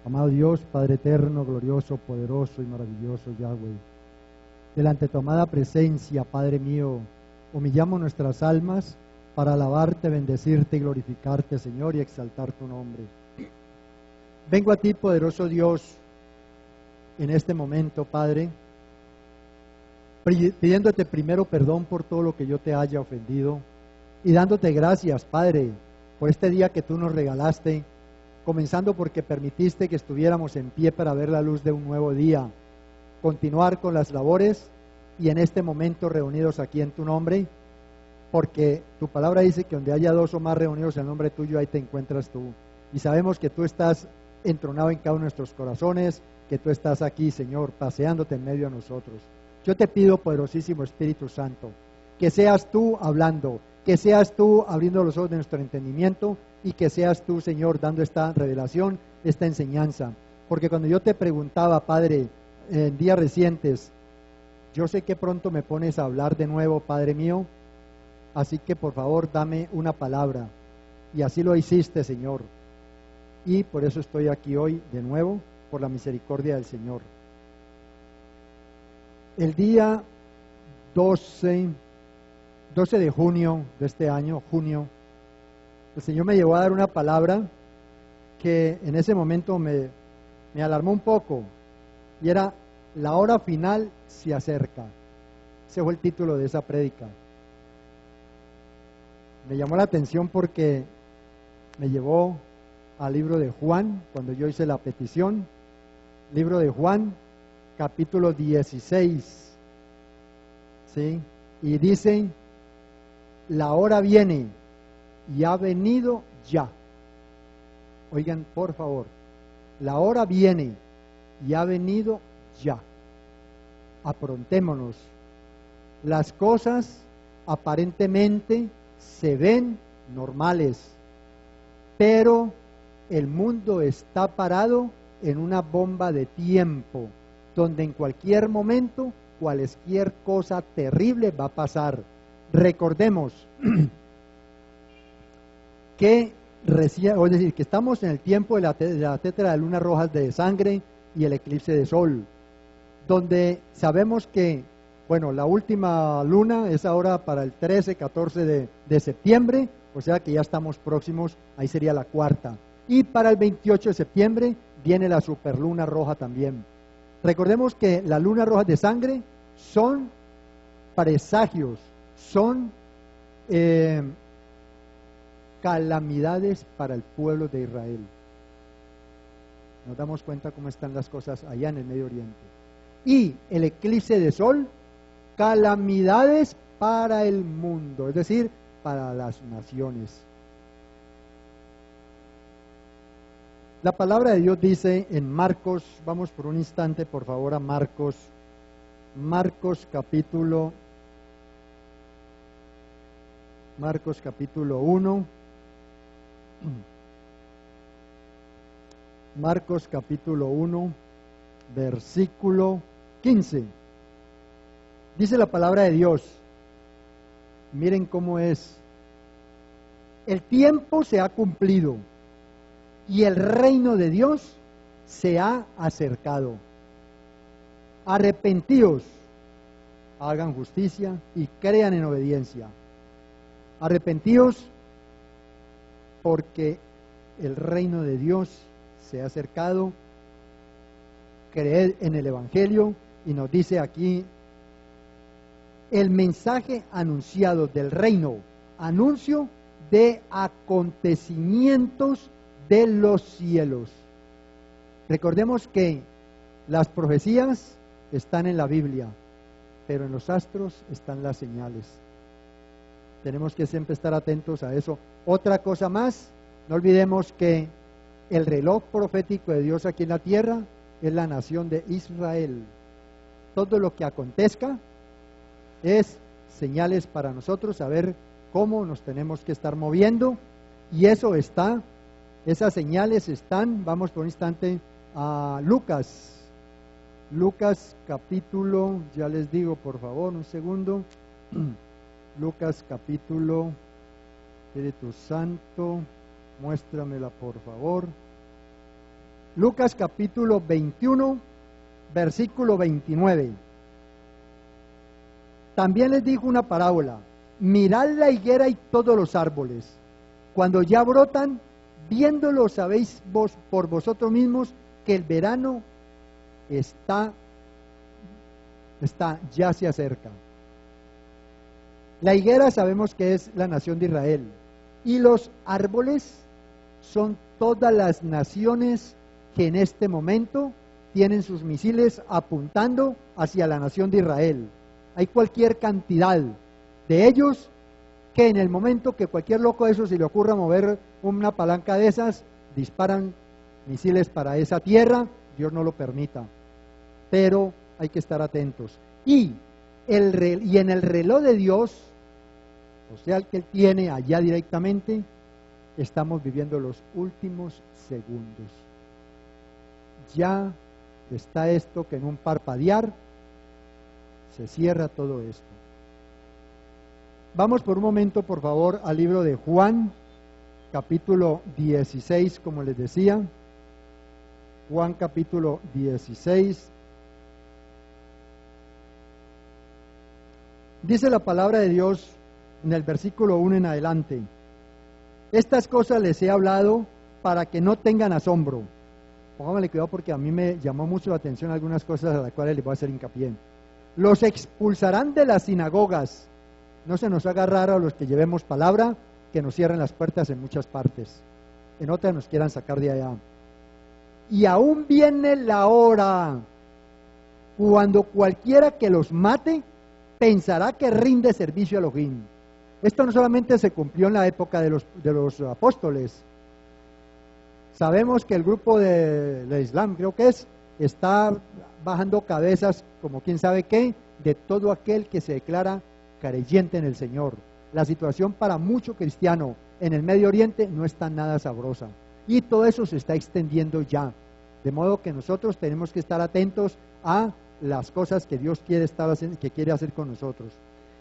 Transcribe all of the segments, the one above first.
Amado Dios, Padre eterno, glorioso, poderoso y maravilloso Yahweh, delante de tu amada presencia, Padre mío, humillamos nuestras almas para alabarte, bendecirte y glorificarte, Señor, y exaltar tu nombre. Vengo a ti, poderoso Dios, en este momento, Padre, pidiéndote primero perdón por todo lo que yo te haya ofendido y dándote gracias, Padre, por este día que tú nos regalaste, comenzando porque permitiste que estuviéramos en pie para ver la luz de un nuevo día, continuar con las labores y en este momento reunidos aquí en tu nombre, porque tu palabra dice que donde haya dos o más reunidos en el nombre tuyo, ahí te encuentras tú. Y sabemos que tú estás entronado en cada uno de nuestros corazones, que tú estás aquí, Señor, paseándote en medio de nosotros. Yo te pido, poderosísimo Espíritu Santo, que seas tú hablando, que seas tú abriendo los ojos de nuestro entendimiento y que seas tú, Señor, dando esta revelación, esta enseñanza. Porque cuando yo te preguntaba, Padre, en días recientes, yo sé que pronto me pones a hablar de nuevo, Padre mío, así que por favor dame una palabra. Y así lo hiciste, Señor. Y por eso estoy aquí hoy de nuevo, por la misericordia del Señor. El día 12 de junio de este año, el Señor me llevó a dar una palabra que en ese momento me alarmó un poco, y era: la hora final se acerca. Ese fue el título de esa prédica. Me llamó la atención porque me llevó al libro de Juan, cuando yo hice la petición, libro de Juan, capítulo 16, ¿sí? Y dice: la hora viene y ha venido ya. Oigan, por favor, la hora viene y ha venido ya. Aprontémonos. Las cosas aparentemente se ven normales, pero el mundo está parado en una bomba de tiempo, donde en cualquier momento, cualquier cosa terrible va a pasar. Recordemos que que estamos en el tiempo de la tétrada de lunas rojas de sangre y el eclipse de sol, donde sabemos que, bueno, la última luna es ahora para el 13, 14 de septiembre, o sea que ya estamos próximos, ahí sería la cuarta. Y para el 28 de septiembre viene la superluna roja también. Recordemos que las lunas rojas de sangre son presagios, son calamidades para el pueblo de Israel. Nos damos cuenta cómo están las cosas allá en el Medio Oriente. Y el eclipse de sol, calamidades para el mundo, es decir, para las naciones. La palabra de Dios dice en Marcos, vamos por un instante por favor a Marcos capítulo 1, Marcos capítulo 1, versículo 15. Dice la palabra de Dios, miren cómo es: el tiempo se ha cumplido y el reino de Dios se ha acercado. Arrepentíos, hagan justicia y crean en obediencia. Arrepentíos porque el reino de Dios se ha acercado. Creed en el Evangelio, y nos dice aquí el mensaje anunciado del reino, anuncio de acontecimientos de los cielos. Recordemos que las profecías están en la Biblia, pero en los astros están las señales. Tenemos que siempre estar atentos a eso. Otra cosa más, no olvidemos que el reloj profético de Dios aquí en la tierra es la nación de Israel. Todo lo que acontezca es señales para nosotros, saber cómo nos tenemos que estar moviendo, y eso está, esas señales están. Vamos por un instante a Lucas capítulo, ya les digo por favor, un segundo. Lucas capítulo, Espíritu Santo, muéstramela por favor. Lucas capítulo 21, versículo 29. También les dijo una parábola: mirad la higuera y todos los árboles, cuando ya brotan, viéndolo sabéis vos por vosotros mismos que el verano ya se acerca. La higuera sabemos que es la nación de Israel, y los árboles son todas las naciones que en este momento tienen sus misiles apuntando hacia la nación de Israel. Hay cualquier cantidad de ellos que en el momento que cualquier loco de esos se le ocurra mover una palanca de esas, disparan misiles para esa tierra. Dios no lo permita, pero hay que estar atentos. Y en el reloj de Dios, o sea, el que Él tiene allá directamente, estamos viviendo los últimos segundos. Ya está esto que en un parpadear se cierra todo esto. Vamos por un momento, por favor, al libro de Juan, capítulo 16, como les decía. Juan capítulo 16. Dice la palabra de Dios en el versículo 1 en adelante: estas cosas les he hablado para que no tengan asombro. Pónganle cuidado porque a mí me llamó mucho la atención algunas cosas a las cuales les voy a hacer hincapié. Los expulsarán de las sinagogas. No se nos haga raro a los que llevemos palabra que nos cierren las puertas en muchas partes, en otras nos quieran sacar de allá. Y aún viene la hora cuando cualquiera que los mate pensará que rinde servicio a Elohim. Esto no solamente se cumplió en la época de los apóstoles. Sabemos que el grupo de Islam, creo que está bajando cabezas, como quién sabe qué, de todo aquel que se declara creyente en el Señor. La situación para mucho cristiano en el Medio Oriente no está nada sabrosa, y todo eso se está extendiendo ya, de modo que nosotros tenemos que estar atentos a las cosas que Dios quiere hacer con nosotros.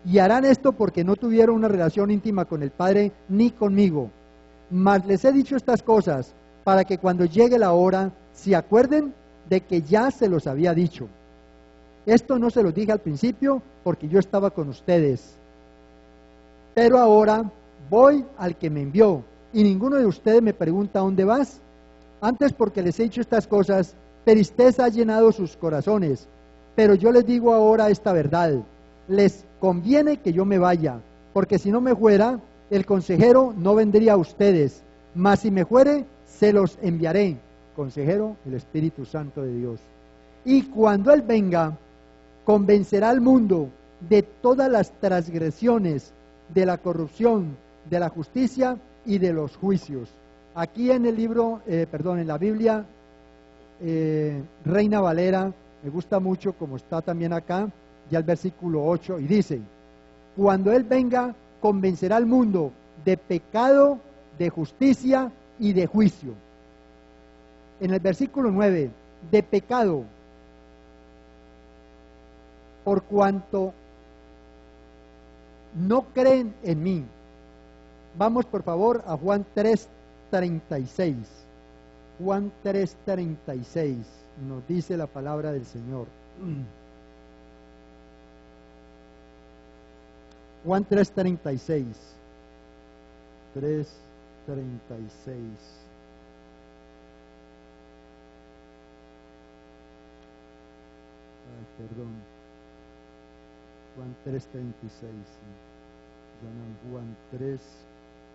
Y harán esto porque no tuvieron una relación íntima con el Padre ni conmigo. Mas les he dicho estas cosas para que cuando llegue la hora se acuerden de que ya se los había dicho. Esto no se los dije al principio porque yo estaba con ustedes. Pero ahora voy al que me envió, y ninguno de ustedes me pregunta: ¿dónde vas? Antes, porque les he dicho estas cosas, tristeza ha llenado sus corazones. Pero yo les digo ahora esta verdad: les conviene que yo me vaya, porque si no me fuera, el consejero no vendría a ustedes, mas si me fuere, se los enviaré. Consejero, el Espíritu Santo de Dios. Y cuando Él venga, convencerá al mundo de todas las transgresiones, de la corrupción, de la justicia y de los juicios. Aquí en el libro, en la Biblia, Reina Valera, me gusta mucho como está también acá, ya el versículo 8, y dice: cuando Él venga, convencerá al mundo de pecado, de justicia y de juicio. En el versículo 9, de pecado, por cuanto no creen en mí. Vamos por favor a Juan 3:36. Juan 3:36 nos dice la palabra del Señor. Juan 3:36. 3:36. Perdón. Juan 3:36. Llaman Juan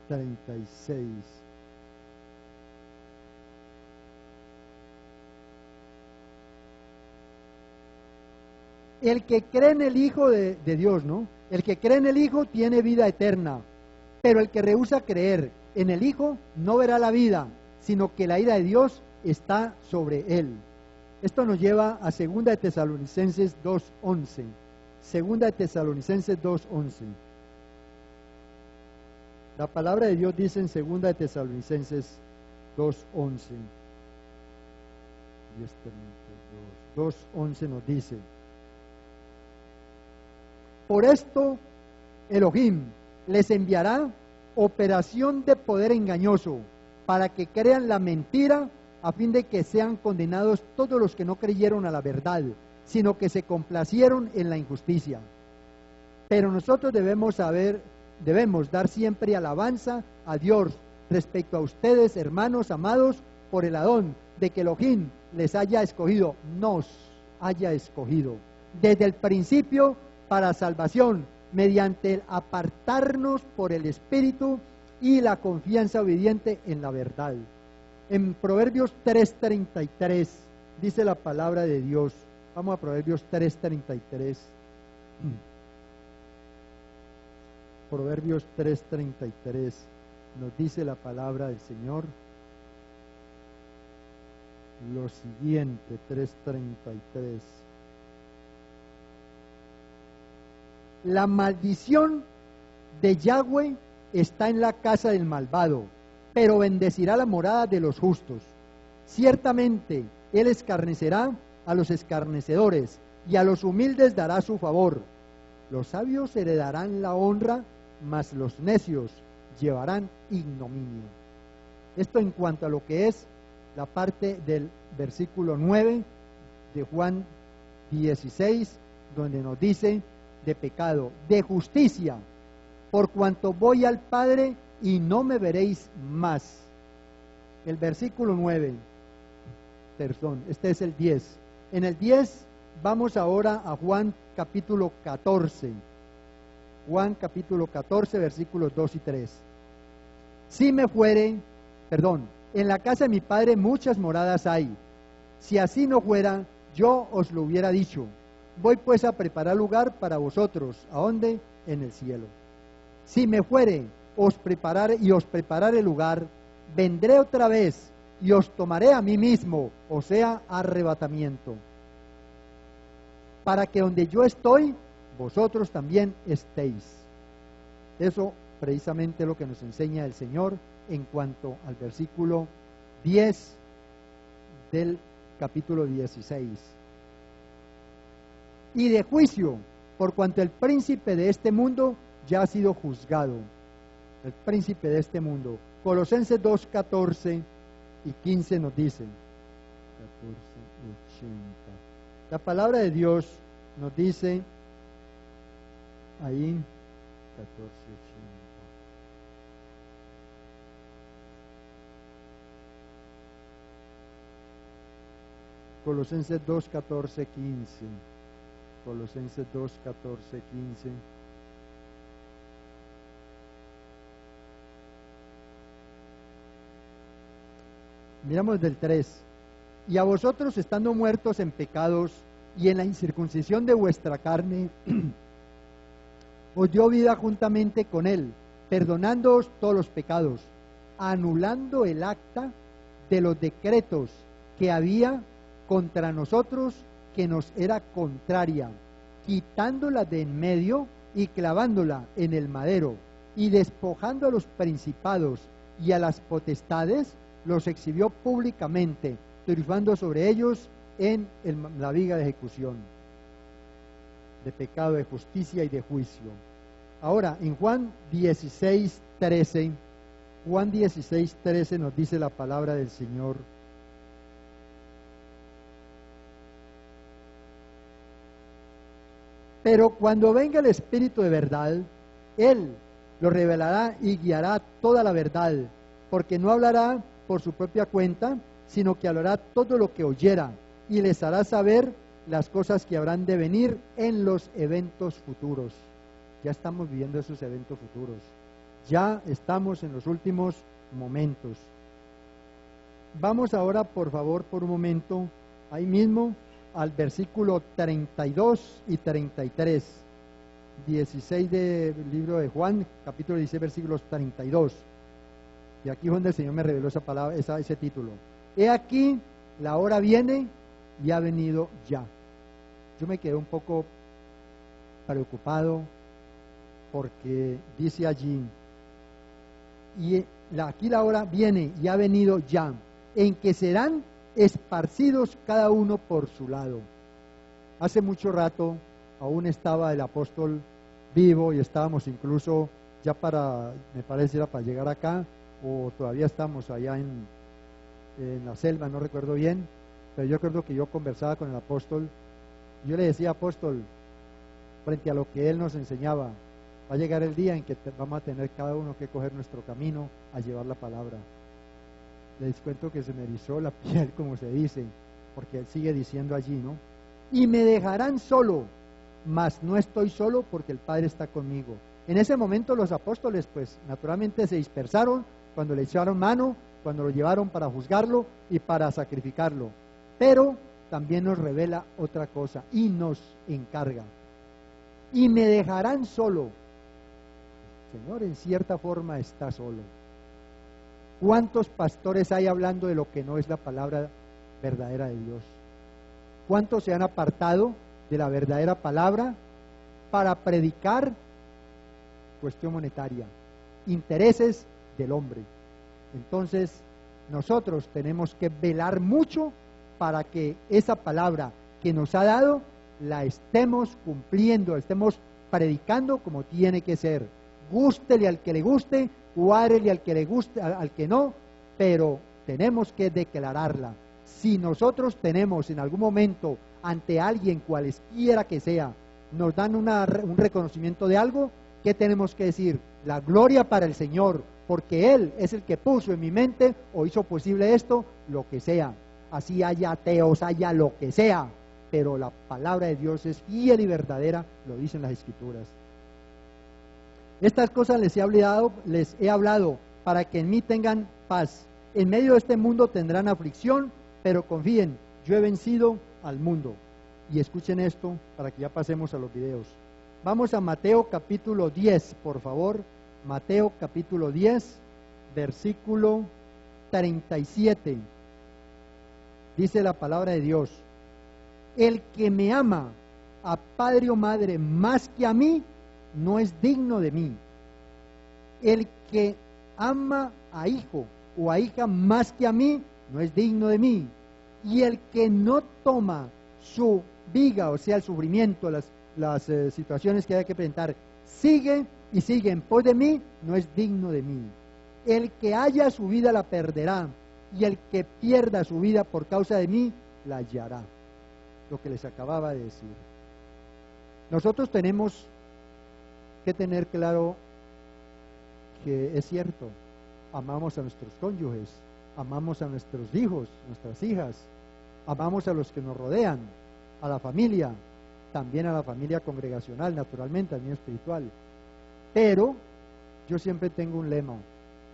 3:36. El que cree en el Hijo de Dios, ¿no? El que cree en el Hijo tiene vida eterna, pero el que rehúsa creer en el Hijo no verá la vida, sino que la ira de Dios está sobre él. Esto nos lleva a 2 de Tesalonicenses 2:11. 2 de Tesalonicenses 2:11. La palabra de Dios dice en 2 de Tesalonicenses 2:11. 2:11 nos dice: por esto Elohim les enviará operación de poder engañoso, para que crean la mentira, a fin de que sean condenados todos los que no creyeron a la verdad, sino que se complacieron en la injusticia. Pero nosotros debemos dar siempre alabanza a Dios respecto a ustedes, hermanos amados, por el Adón, de que Elohim les haya escogido, nos haya escogido, desde el principio para salvación, mediante el apartarnos por el Espíritu y la confianza obediente en la verdad. En Proverbios 3:33 dice la palabra de Dios. Vamos a Proverbios 3:33. Proverbios 3:33 nos dice la palabra del Señor lo siguiente, 3:33. La maldición de Yahweh está en la casa del malvado, pero bendecirá la morada de los justos. Ciertamente él escarnecerá a los escarnecedores y a los humildes dará su favor. Los sabios heredarán la honra, mas los necios llevarán ignominio. Esto en cuanto a lo que es la parte del versículo 9 de Juan 16, donde nos dice de pecado, de justicia, por cuanto voy al Padre y no me veréis más. El versículo 9, perdón, este es el 10. En el 10 vamos ahora a Juan capítulo 14. Juan capítulo 14, versículos 2 y 3. Si me fuere, en la casa de mi Padre muchas moradas hay. Si así no fuera, yo os lo hubiera dicho. Voy pues a preparar lugar para vosotros. ¿A dónde? En el cielo. Si me fuere, os prepararé lugar, vendré otra vez y os tomaré a mí mismo, o sea, arrebatamiento, para que donde yo estoy, vosotros también estéis. Eso precisamente es lo que nos enseña el Señor en cuanto al versículo 10 del capítulo 16. Y de juicio, por cuanto el príncipe de este mundo ya ha sido juzgado. El príncipe de este mundo. Colosenses 2, 14 y 15 nos dicen. 14:80. La palabra de Dios nos dice ahí, 14:80. Colosenses 2, 14, 15. Colosenses 2, 14, 15. Miramos del 3. Y a vosotros, estando muertos en pecados y en la incircuncisión de vuestra carne, os dio vida juntamente con él, perdonándoos todos los pecados, anulando el acta de los decretos que había contra nosotros, que nos era contraria, quitándola de en medio y clavándola en el madero, y despojando a los principados y a las potestades, los exhibió públicamente, triunfando sobre ellos en la viga de ejecución, de pecado, de justicia y de juicio. Ahora, en Juan 16:13, Juan 16:13 nos dice la palabra del Señor. Pero cuando venga el Espíritu de verdad, Él lo revelará y guiará toda la verdad, porque no hablará por su propia cuenta, sino que hablará todo lo que oyera, y les hará saber las cosas que habrán de venir en los eventos futuros. Ya estamos viviendo esos eventos futuros. Ya estamos en los últimos momentos. Vamos ahora, por favor, por un momento, ahí mismo, al versículo 32 y 33. 16 del libro de Juan, capítulo 16, versículos 32. Y aquí es donde el Señor me reveló esa palabra, ese título. He aquí, la hora viene y ha venido ya. Yo me quedé un poco preocupado porque dice allí, y aquí la hora viene y ha venido ya, en que serán esparcidos cada uno por su lado. Hace mucho rato aún estaba el apóstol vivo y estábamos incluso ya me parece era para llegar acá, o todavía estamos allá en la selva, no recuerdo bien, pero yo recuerdo que yo conversaba con el apóstol, y yo le decía, apóstol, frente a lo que él nos enseñaba, va a llegar el día en que vamos a tener cada uno que coger nuestro camino a llevar la palabra. Les cuento que se me erizó la piel, como se dice, porque él sigue diciendo allí, ¿no? Y me dejarán solo, mas no estoy solo porque el Padre está conmigo. En ese momento los apóstoles, pues, naturalmente se dispersaron cuando le echaron mano, cuando lo llevaron para juzgarlo y para sacrificarlo. Pero también nos revela otra cosa y nos encarga. Y me dejarán solo. El Señor en cierta forma está solo. ¿Cuántos pastores hay hablando de lo que no es la palabra verdadera de Dios? ¿Cuántos se han apartado de la verdadera palabra para predicar cuestión monetaria, intereses del hombre? Entonces, nosotros tenemos que velar mucho para que esa palabra que nos ha dado la estemos cumpliendo, estemos predicando como tiene que ser. Gústele al que le guste, cuádrele al que le guste, al que no, pero tenemos que declararla. Si nosotros tenemos en algún momento ante alguien, cualesquiera que sea, nos dan un reconocimiento de algo, ¿qué tenemos que decir? La gloria para el Señor, porque Él es el que puso en mi mente o hizo posible esto, lo que sea. Así haya ateos, haya lo que sea, pero la palabra de Dios es fiel y verdadera, lo dicen las Escrituras. Estas cosas les he hablado para que en mí tengan paz. En medio de este mundo tendrán aflicción, pero confíen, yo he vencido al mundo. Y escuchen esto para que ya pasemos a los videos. Vamos a Mateo capítulo 10, por favor. Mateo capítulo 10, versículo 37. Dice la palabra de Dios: el que me ama a padre o madre más que a mí, no es digno de mí. El que ama a hijo o a hija más que a mí, no es digno de mí. Y el que no toma su viga, o sea, el sufrimiento, las situaciones que hay que presentar, sigue y sigue en pos de mí, no es digno de mí. El que haya su vida la perderá, y el que pierda su vida por causa de mí, la hallará. Lo que les acababa de decir. Nosotros tenemos que tener claro que es cierto, amamos a nuestros cónyuges, amamos a nuestros hijos, nuestras hijas, amamos a los que nos rodean, a la familia, también a la familia congregacional, naturalmente, también espiritual. Pero yo siempre tengo un lema,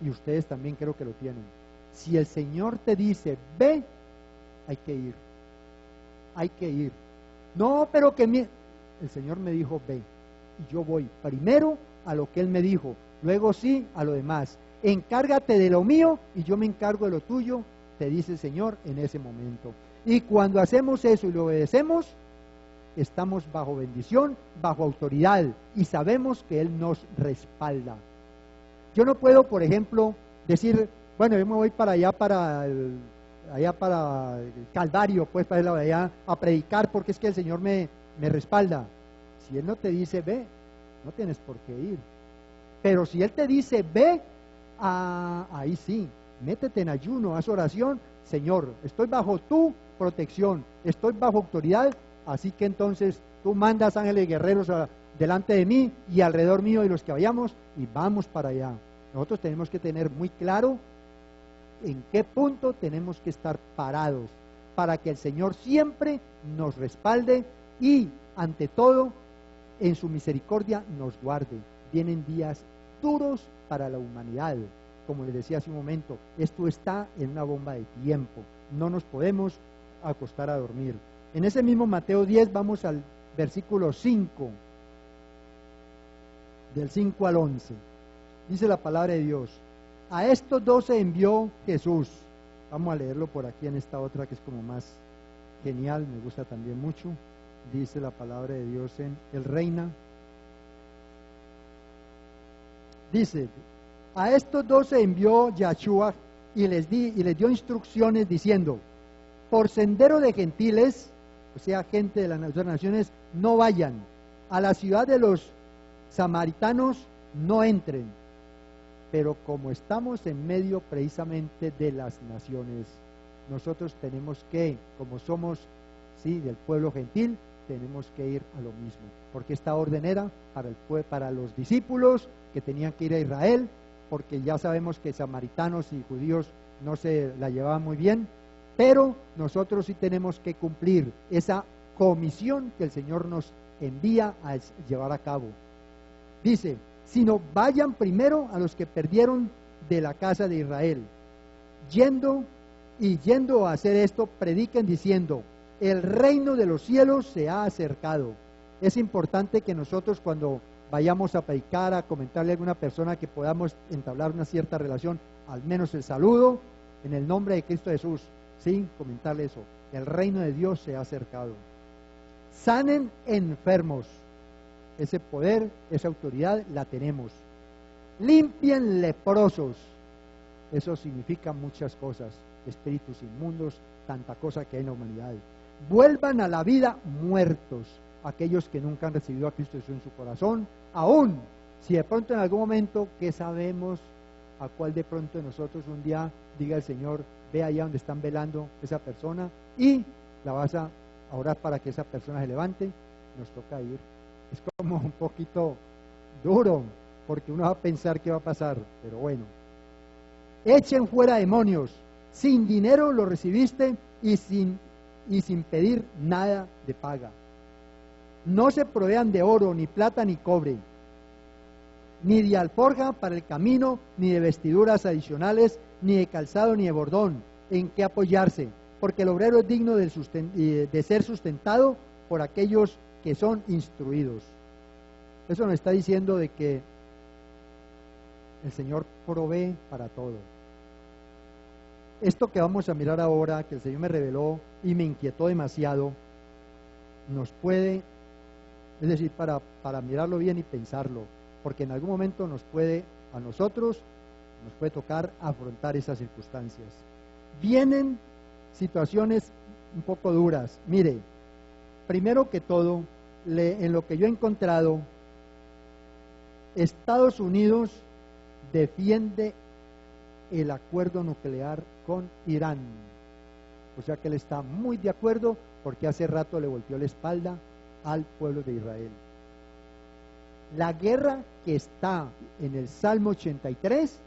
y ustedes también creo que lo tienen. Si el Señor te dice, ve, hay que ir. Hay que ir. No, pero que el Señor me dijo, ve, y yo voy primero a lo que Él me dijo, luego sí a lo demás. Encárgate de lo mío y yo me encargo de lo tuyo, te dice el Señor en ese momento. Y cuando hacemos eso y lo obedecemos, estamos bajo bendición, bajo autoridad, y sabemos que Él nos respalda. Yo no puedo, por ejemplo, decir, bueno, yo me voy para allá, para el Calvario, pues para allá a predicar, porque es que el Señor me respalda. Si Él no te dice ve, no tienes por qué ir. Pero si Él te dice ve, ahí sí, métete en ayuno, haz oración. Señor, estoy bajo tu protección, estoy bajo autoridad, así que entonces tú mandas ángeles guerreros delante de mí y alrededor mío y los que vayamos, y vamos para allá. Nosotros tenemos que tener muy claro en qué punto tenemos que estar parados para que el Señor siempre nos respalde y, ante todo, en su misericordia nos guarde. Vienen días duros para la humanidad. Como les decía hace un momento, esto está en una bomba de tiempo. No nos podemos acostar a dormir. En ese mismo Mateo 10 vamos al versículo 5, del 5 al 11. Dice la palabra de Dios: a estos 12 envió Jesús. Vamos a leerlo por aquí en esta otra que es como más genial, me gusta también mucho. Dice la palabra de Dios en el Reina. Dice: a estos 12 envió Yahshua y les dio instrucciones diciendo: por sendero de gentiles, o sea, gente de las otras naciones, no vayan. A la ciudad de los samaritanos no entren. Pero como estamos en medio precisamente de las naciones, nosotros tenemos que, como somos, sí, del pueblo gentil, tenemos que ir a lo mismo, porque esta orden era para los discípulos que tenían que ir a Israel, porque ya sabemos que samaritanos y judíos no se la llevaban muy bien, pero nosotros sí tenemos que cumplir esa comisión que el Señor nos envía a llevar a cabo. Dice, sino vayan primero a los que perdieron de la casa de Israel, yendo a hacer esto, prediquen diciendo, el reino de los cielos se ha acercado. Es importante que nosotros cuando vayamos a predicar, a comentarle a alguna persona que podamos entablar una cierta relación, al menos el saludo, en el nombre de Cristo Jesús, sí, comentarle eso, el reino de Dios se ha acercado. Sanen enfermos, ese poder, esa autoridad la tenemos. Limpien leprosos, eso significa muchas cosas, espíritus inmundos, tanta cosa que hay en la humanidad. Vuelvan a la vida muertos, aquellos que nunca han recibido a Cristo Jesús en su corazón, aún si de pronto en algún momento, que sabemos a cuál de pronto de nosotros un día diga el Señor, ve allá donde están velando esa persona y la vas a orar para que esa persona se levante, nos toca ir. Es como un poquito duro, porque uno va a pensar qué va a pasar, pero bueno. Echen fuera demonios, sin dinero lo recibiste y sin pedir nada de paga. No se provean de oro, ni plata, ni cobre, ni de alforja para el camino, ni de vestiduras adicionales, ni de calzado, ni de bordón, en que apoyarse, porque el obrero es digno de ser sustentado por aquellos que son instruidos. Eso nos está diciendo de que el Señor provee para todo. Esto que vamos a mirar ahora, que el Señor me reveló y me inquietó demasiado, nos puede, es decir, para mirarlo bien y pensarlo, porque en algún momento a nosotros nos puede tocar afrontar esas circunstancias. Vienen situaciones un poco duras. Mire, primero que todo, en lo que yo he encontrado, Estados Unidos defiende el acuerdo nuclear con Irán. O sea que él está muy de acuerdo porque hace rato le volteó la espalda al pueblo de Israel. La guerra que está en el Salmo 83,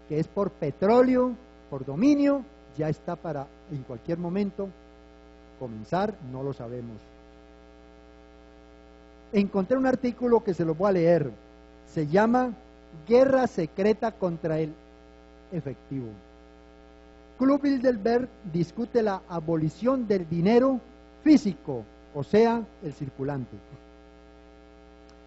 que es por petróleo, por dominio, ya está para en cualquier momento comenzar, no lo sabemos. Encontré un artículo que se lo voy a leer, se llama Guerra secreta contra el efectivo. Club Bilderberg discute la abolición del dinero físico, o sea, el circulante.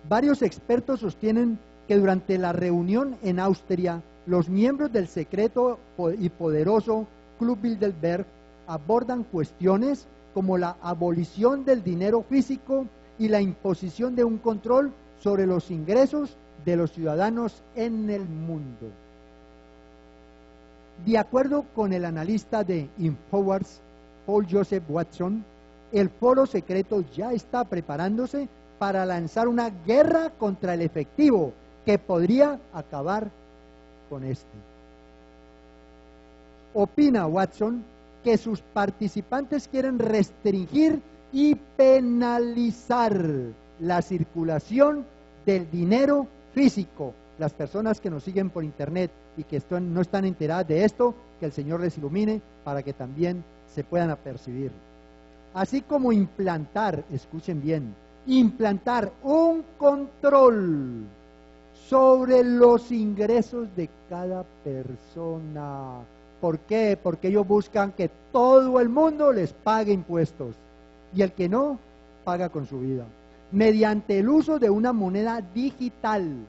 Varios expertos sostienen que durante la reunión en Austria, los miembros del secreto y poderoso Club Bilderberg abordan cuestiones como la abolición del dinero físico y la imposición de un control sobre los ingresos de los ciudadanos en el mundo. De acuerdo con el analista de Infowars, Paul Joseph Watson, el foro secreto ya está preparándose para lanzar una guerra contra el efectivo que podría acabar con este. Opina Watson que sus participantes quieren restringir y penalizar la circulación del dinero físico. Las personas que nos siguen por internet y que no están enteradas de esto, que el Señor les ilumine para que también se puedan apercibir. Así como implantar, escuchen bien, implantar un control sobre los ingresos de cada persona. ¿Por qué? Porque ellos buscan que todo el mundo les pague impuestos y el que no, paga con su vida. Mediante el uso de una moneda digital,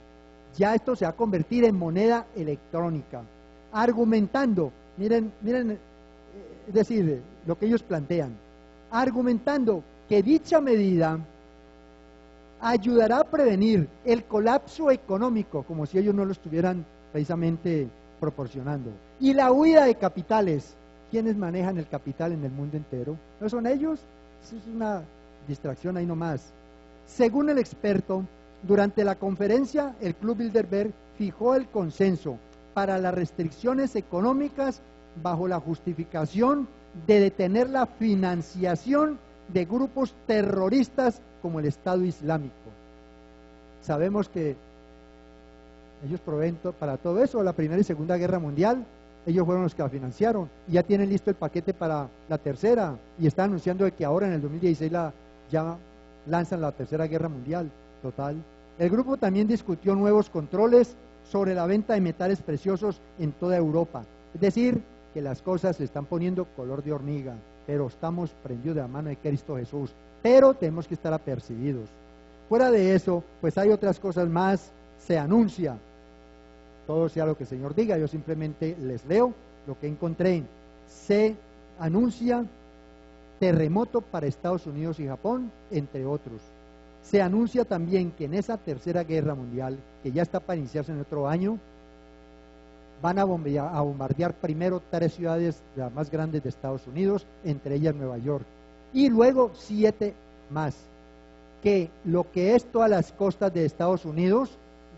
ya esto se va a convertir en moneda electrónica, argumentando, miren, es decir, lo que ellos plantean, argumentando que dicha medida ayudará a prevenir el colapso económico, como si ellos no lo estuvieran precisamente proporcionando, y la huida de capitales. ¿Quiénes manejan el capital en el mundo entero? ¿No son ellos? Eso es una distracción ahí nomás. Según el experto, durante la conferencia, el Club Bilderberg fijó el consenso para las restricciones económicas bajo la justificación de detener la financiación de grupos terroristas como el Estado Islámico. Sabemos que ellos proveen para todo eso. La Primera y Segunda Guerra Mundial, ellos fueron los que la financiaron, y ya tienen listo el paquete para la tercera, y están anunciando de que ahora en el 2016 ya lanzan la Tercera Guerra Mundial. Total. El grupo también discutió nuevos controles sobre la venta de metales preciosos en toda Europa. Es decir, que las cosas se están poniendo color de hormiga, pero estamos prendidos de la mano de Cristo Jesús, pero tenemos que estar apercibidos. Fuera de eso, pues hay otras cosas más. Se anuncia, todo sea lo que el Señor diga, yo simplemente les leo lo que encontré. Se anuncia terremoto para Estados Unidos y Japón, entre otros. Se anuncia también que en esa Tercera Guerra Mundial, que ya está para iniciarse en otro año, van a bombardear primero 3 ciudades las más grandes de Estados Unidos, entre ellas Nueva York, y luego 7 más, que lo que es todas las costas de Estados Unidos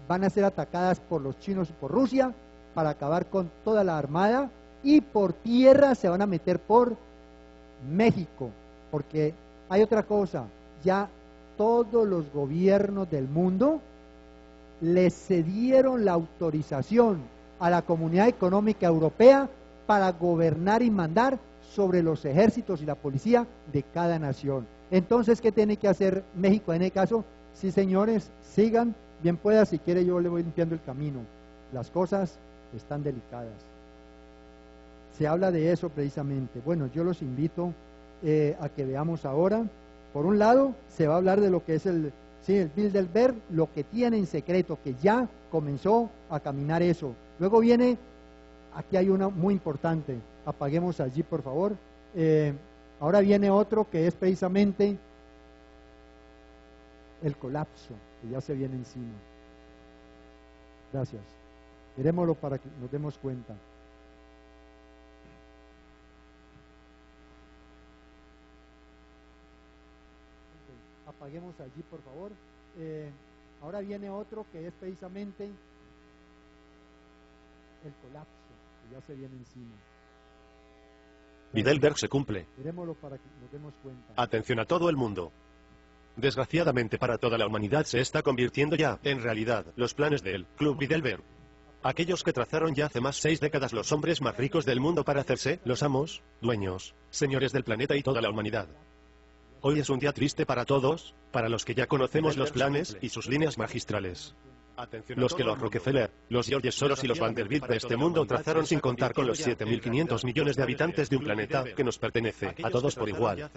van a ser atacadas por los chinos y por Rusia para acabar con toda la armada, y por tierra se van a meter por México, porque hay otra cosa, ya todos los gobiernos del mundo les cedieron la autorización a la Comunidad Económica Europea para gobernar y mandar sobre los ejércitos y la policía de cada nación. Entonces, ¿qué tiene que hacer México en el caso? Sí, señores, sigan, bien pueda, si quiere yo le voy limpiando el camino. Las cosas están delicadas. Se habla de eso precisamente. Bueno, yo los invito a que veamos ahora. Por un lado, se va a hablar de lo que es el Bilderberg, lo que tiene en secreto, que ya comenzó a caminar eso. Luego viene, aquí hay una muy importante, apaguemos allí por favor. Ahora viene otro que es precisamente el colapso, que ya se viene encima. Gracias. Veremoslo para que nos demos cuenta. Apaguemos allí por favor. Ahora viene otro que es precisamente el colapso, que ya se viene encima. Bilderberg se cumple. Veremoslo para que nos demos cuenta. Atención a todo el mundo. Desgraciadamente para toda la humanidad se está convirtiendo ya en realidad los planes del Club Bilderberg. Aquellos que trazaron ya hace más 6 décadas los hombres más ricos del mundo para hacerse los amos, dueños, señores del planeta y toda la humanidad. Hoy es un día triste para todos, para los que ya conocemos los planes y sus líneas magistrales. Los que los Rockefeller, los George Soros y los Vanderbilt de este mundo trazaron sin contar con los 7.500 millones de habitantes de un planeta que nos pertenece a todos por igual.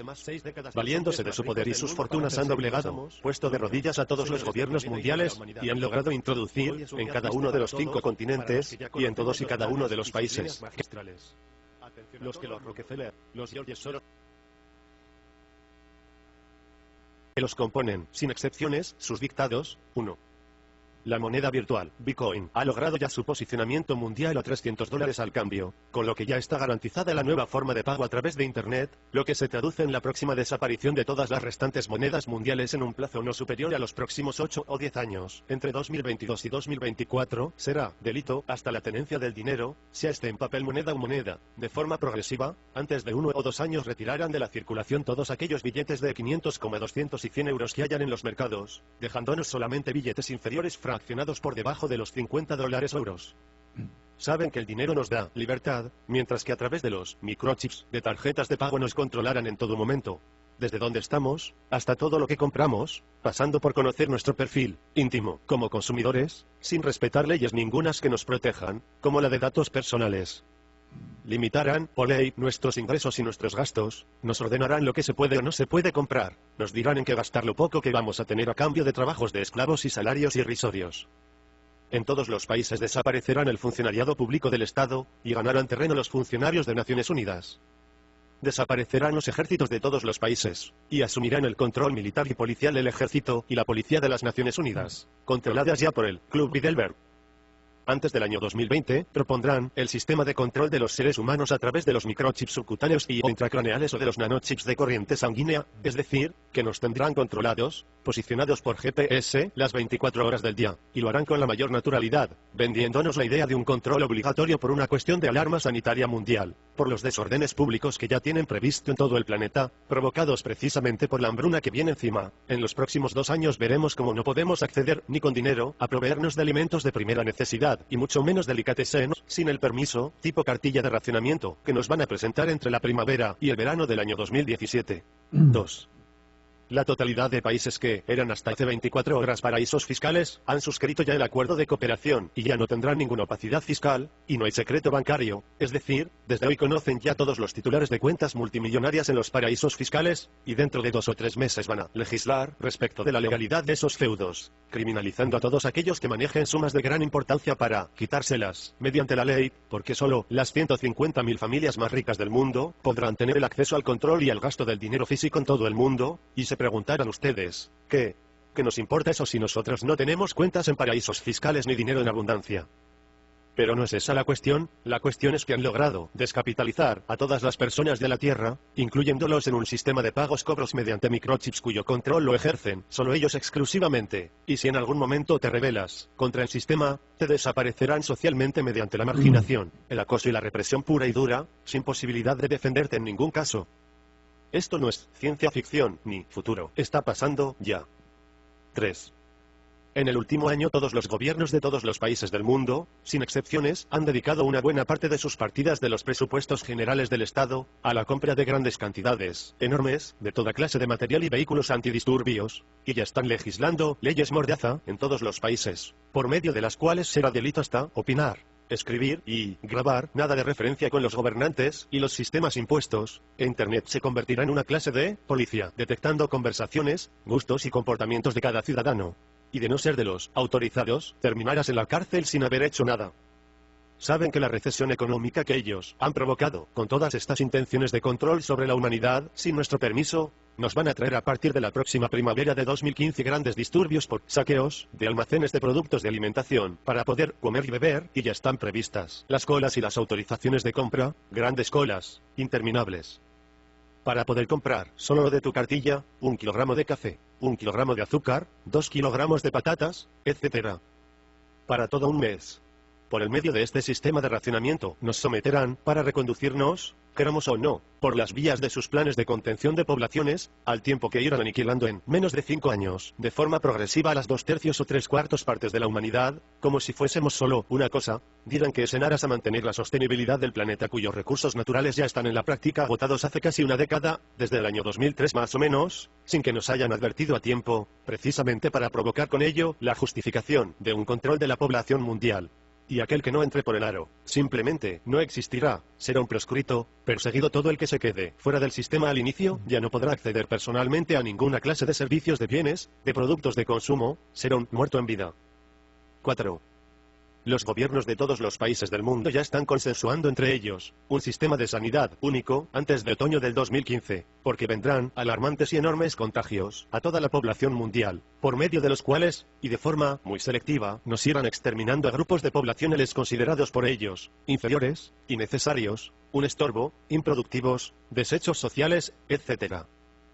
Valiéndose de su poder y sus fortunas han doblegado, puesto de rodillas a todos los gobiernos mundiales y han logrado introducir en cada uno de los 5 continentes y en todos y cada uno de los países. Los que los Rockefeller, los George Soros que los componen, sin excepciones, sus dictados. 1. La moneda virtual, Bitcoin, ha logrado ya su posicionamiento mundial a $300 al cambio, con lo que ya está garantizada la nueva forma de pago a través de Internet, lo que se traduce en la próxima desaparición de todas las restantes monedas mundiales en un plazo no superior a los próximos 8 o 10 años. Entre 2022 y 2024, será delito hasta la tenencia del dinero, sea este en papel moneda o moneda, de forma progresiva. Antes de 1 o 2 años retirarán de la circulación todos aquellos billetes de 500, 200 y 100 euros que hayan en los mercados, dejándonos solamente billetes inferiores fraccionados por debajo de los $50 o euros. Saben que el dinero nos da libertad, mientras que a través de los microchips de tarjetas de pago nos controlarán en todo momento. Desde donde estamos, hasta todo lo que compramos, pasando por conocer nuestro perfil íntimo como consumidores, sin respetar leyes ningunas que nos protejan, como la de datos personales. Limitarán, por ley, nuestros ingresos y nuestros gastos, nos ordenarán lo que se puede o no se puede comprar, nos dirán en qué gastar lo poco que vamos a tener a cambio de trabajos de esclavos y salarios irrisorios. En todos los países desaparecerán el funcionariado público del Estado, y ganarán terreno los funcionarios de Naciones Unidas. Desaparecerán los ejércitos de todos los países, y asumirán el control militar y policial el ejército y la policía de las Naciones Unidas, controladas ya por el Club Bilderberg. Antes del año 2020, propondrán el sistema de control de los seres humanos a través de los microchips subcutáneos y o intracraneales o de los nanochips de corriente sanguínea, es decir, que nos tendrán controlados, posicionados por GPS, las 24 horas del día, y lo harán con la mayor naturalidad, vendiéndonos la idea de un control obligatorio por una cuestión de alarma sanitaria mundial, por los desórdenes públicos que ya tienen previsto en todo el planeta, provocados precisamente por la hambruna que viene encima. En los próximos 2 años veremos cómo no podemos acceder, ni con dinero, a proveernos de alimentos de primera necesidad, y mucho menos delicatessen, sin el permiso, tipo cartilla de racionamiento, que nos van a presentar entre la primavera y el verano del año 2017. 2. La totalidad de países que eran hasta hace 24 horas paraísos fiscales, han suscrito ya el acuerdo de cooperación, y ya no tendrán ninguna opacidad fiscal, y no hay secreto bancario, es decir, desde hoy conocen ya todos los titulares de cuentas multimillonarias en los paraísos fiscales, y dentro de 2 o 3 meses van a legislar respecto de la legalidad de esos feudos, criminalizando a todos aquellos que manejen sumas de gran importancia para quitárselas, mediante la ley, porque solo las 150.000 familias más ricas del mundo, podrán tener el acceso al control y al gasto del dinero físico en todo el mundo, y se preguntarán ustedes, ¿qué nos importa eso si nosotros no tenemos cuentas en paraísos fiscales ni dinero en abundancia? Pero no es esa la cuestión es que han logrado descapitalizar a todas las personas de la Tierra, incluyéndolos en un sistema de pagos-cobros mediante microchips cuyo control lo ejercen solo ellos exclusivamente, y si en algún momento te rebelas contra el sistema, te desaparecerán socialmente mediante la marginación, el acoso y la represión pura y dura, sin posibilidad de defenderte en ningún caso. Esto no es ciencia ficción, ni futuro. Está pasando, ya. 3. En el último año todos los gobiernos de todos los países del mundo, sin excepciones, han dedicado una buena parte de sus partidas de los presupuestos generales del Estado, a la compra de grandes cantidades, enormes, de toda clase de material y vehículos antidisturbios, y ya están legislando leyes mordaza en todos los países, por medio de las cuales será delito hasta opinar, escribir y grabar nada de referencia con los gobernantes y los sistemas impuestos. Internet se convertirá en una clase de policía, detectando conversaciones, gustos y comportamientos de cada ciudadano. Y de no ser de los autorizados, terminarás en la cárcel sin haber hecho nada. Saben que la recesión económica que ellos han provocado, con todas estas intenciones de control sobre la humanidad, sin nuestro permiso, nos van a traer a partir de la próxima primavera de 2015 grandes disturbios por saqueos de almacenes de productos de alimentación, para poder comer y beber, y ya están previstas las colas y las autorizaciones de compra, grandes colas, interminables. Para poder comprar solo lo de tu cartilla, 1 kilogramo de café, 1 kilogramo de azúcar, 2 kilogramos de patatas, etc. Para todo un mes. Por el medio de este sistema de racionamiento, nos someterán, para reconducirnos, queramos o no, por las vías de sus planes de contención de poblaciones, al tiempo que irán aniquilando en menos de 5 años, de forma progresiva a las 2/3 o 3/4 partes de la humanidad, como si fuésemos solo una cosa, dirán que es en aras a mantener la sostenibilidad del planeta cuyos recursos naturales ya están en la práctica agotados hace casi una década, desde el año 2003 más o menos, sin que nos hayan advertido a tiempo, precisamente para provocar con ello la justificación de un control de la población mundial. Y aquel que no entre por el aro, simplemente, no existirá, será un proscrito, perseguido. Todo el que se quede fuera del sistema al inicio, ya no podrá acceder personalmente a ninguna clase de servicios de bienes, de productos de consumo, será un muerto en vida. 4. Los gobiernos de todos los países del mundo ya están consensuando entre ellos un sistema de sanidad único antes de otoño del 2015, porque vendrán alarmantes y enormes contagios a toda la población mundial, por medio de los cuales, y de forma muy selectiva, nos irán exterminando a grupos de poblaciones considerados por ellos inferiores, innecesarios, un estorbo, improductivos, desechos sociales, etc.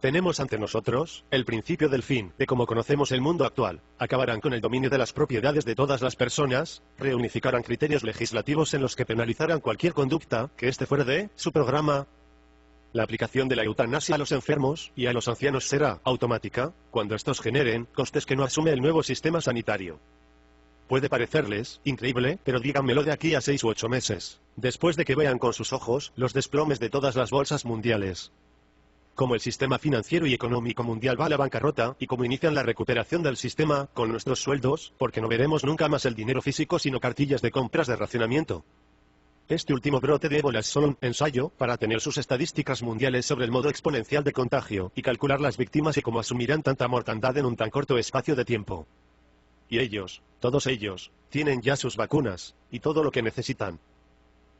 Tenemos ante nosotros el principio del fin de cómo conocemos el mundo actual. Acabarán con el dominio de las propiedades de todas las personas, reunificarán criterios legislativos en los que penalizarán cualquier conducta que esté fuera de su programa. La aplicación de la eutanasia a los enfermos y a los ancianos será automática, cuando estos generen costes que no asume el nuevo sistema sanitario. Puede parecerles increíble, pero díganmelo de aquí a 6 u 8 meses, después de que vean con sus ojos los desplomes de todas las bolsas mundiales. Como el sistema financiero y económico mundial va a la bancarrota, y como inician la recuperación del sistema, con nuestros sueldos, porque no veremos nunca más el dinero físico sino cartillas de compras de racionamiento. Este último brote de ébola es solo un ensayo, para tener sus estadísticas mundiales sobre el modo exponencial de contagio, y calcular las víctimas y cómo asumirán tanta mortandad en un tan corto espacio de tiempo. Y ellos, todos ellos, tienen ya sus vacunas, y todo lo que necesitan.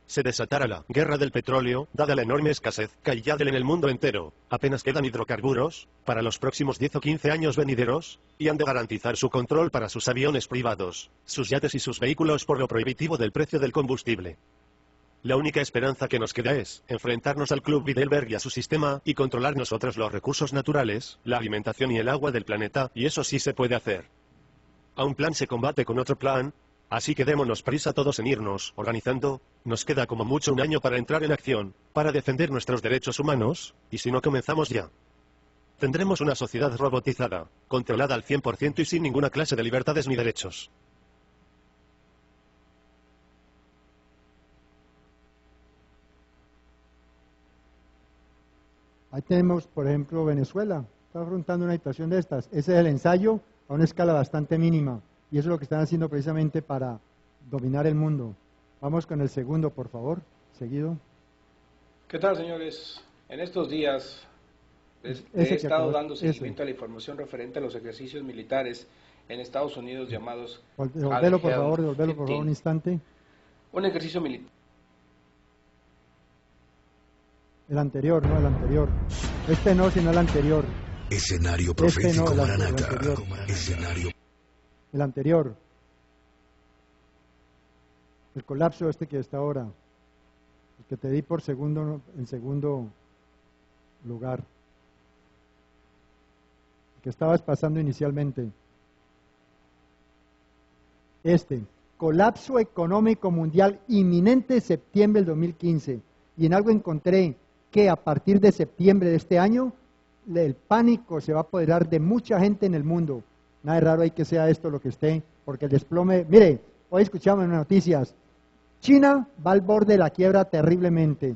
se desatara la guerra del petróleo, dada la enorme escasez que hay ya de él en el mundo entero, apenas quedan hidrocarburos, para los próximos 10 o 15 años venideros, y han de garantizar su control para sus aviones privados, sus yates y sus vehículos por lo prohibitivo del precio del combustible. La única esperanza que nos queda es enfrentarnos al Club Bilderberg y a su sistema, y controlar nosotros los recursos naturales, la alimentación y el agua del planeta, y eso sí se puede hacer. A un plan se combate con otro plan, así que démonos prisa todos en irnos, organizando, nos queda como mucho un año para entrar en acción, para defender nuestros derechos humanos, y si no comenzamos ya. Tendremos una sociedad robotizada, controlada al 100% y sin ninguna clase de libertades ni derechos. Ahí tenemos, por ejemplo, Venezuela. Está afrontando una situación de estas. Ese es el ensayo a una escala bastante mínima. Y eso es lo que están haciendo precisamente para dominar el mundo. Vamos con el segundo, por favor. Seguido. ¿Qué tal, señores? En estos días he estado dando seguimiento a la información referente a los ejercicios militares en Estados Unidos llamados Devolvelo, por favor, devolvelo, por favor, un instante. Un ejercicio militar. El anterior, no el anterior. Este no, sino el anterior. Escenario profético no, Maranata. Escenario. El anterior. El colapso este que está ahora. El que te di por segundo, en segundo lugar. El que estabas pasando inicialmente. Este. Colapso económico mundial inminente septiembre del 2015. Y en algo encontré que a partir de septiembre de este año, el pánico se va a apoderar de mucha gente en el mundo. Nada de raro ahí que sea esto lo que esté, porque el desplome... Mire, hoy escuchamos en las noticias, China va al borde de la quiebra terriblemente.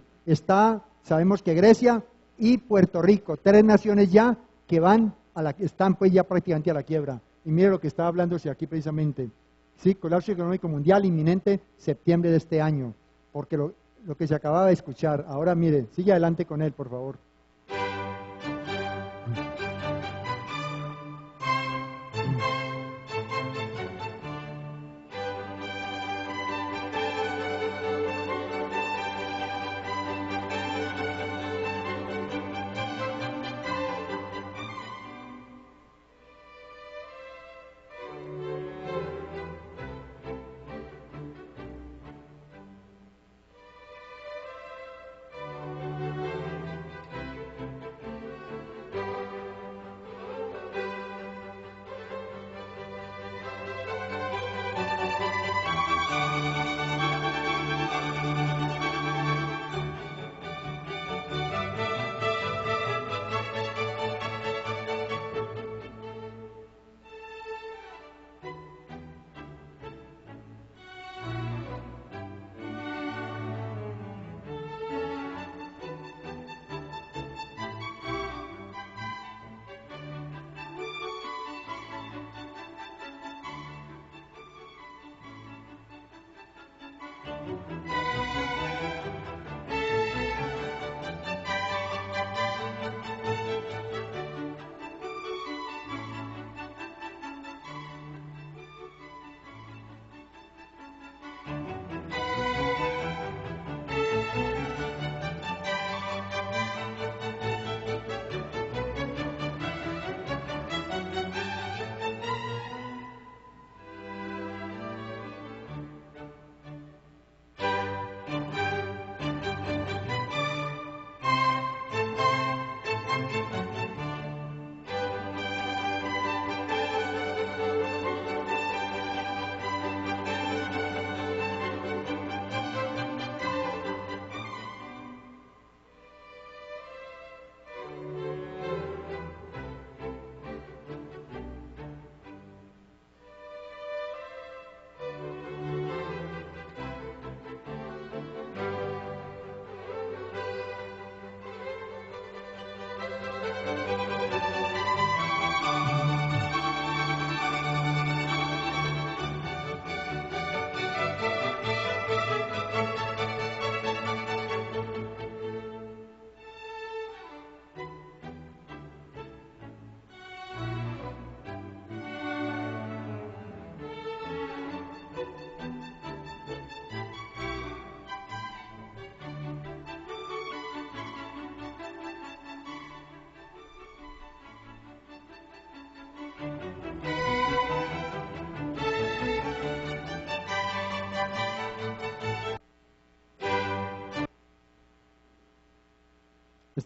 Sabemos que Grecia y Puerto Rico, 3 naciones ya que están pues ya prácticamente a la quiebra. Y mire lo que está hablándose aquí precisamente. Sí, colapso económico mundial inminente septiembre de este año, porque lo que se acababa de escuchar. Ahora mire, sigue adelante con él, por favor.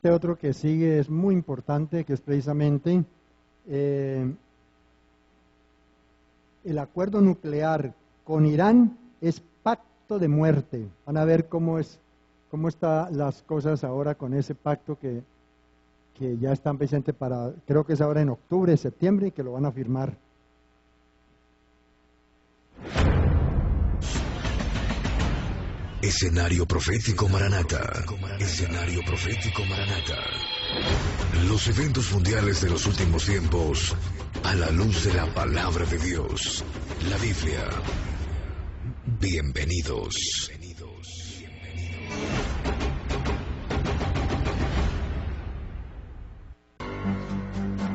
Este otro que sigue es muy importante, que es precisamente el acuerdo nuclear con Irán es pacto de muerte. Van a ver cómo están las cosas ahora con ese pacto que ya están presentes para, creo que es ahora en octubre, septiembre, y que lo van a firmar. Escenario profético Maranata. Escenario profético Maranata. Los eventos mundiales de los últimos tiempos a la luz de la palabra de Dios, la Biblia. Bienvenidos.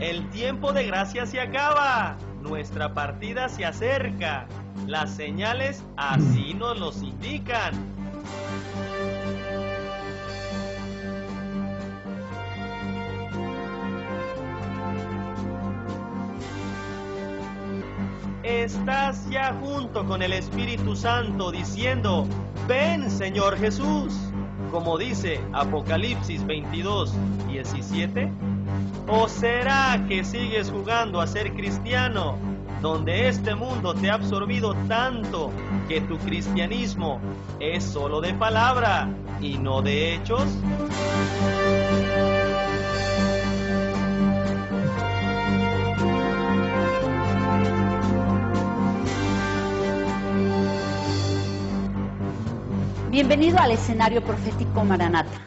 El tiempo de gracia se acaba. Nuestra partida se acerca. Las señales así nos los indican. Estás ya junto con el Espíritu Santo diciendo: ven, Señor Jesús, como dice Apocalipsis 22:17. ¿O será que sigues jugando a ser cristiano, donde este mundo te ha absorbido tanto que tu cristianismo es solo de palabra y no de hechos? Bienvenido al escenario profético Maranata.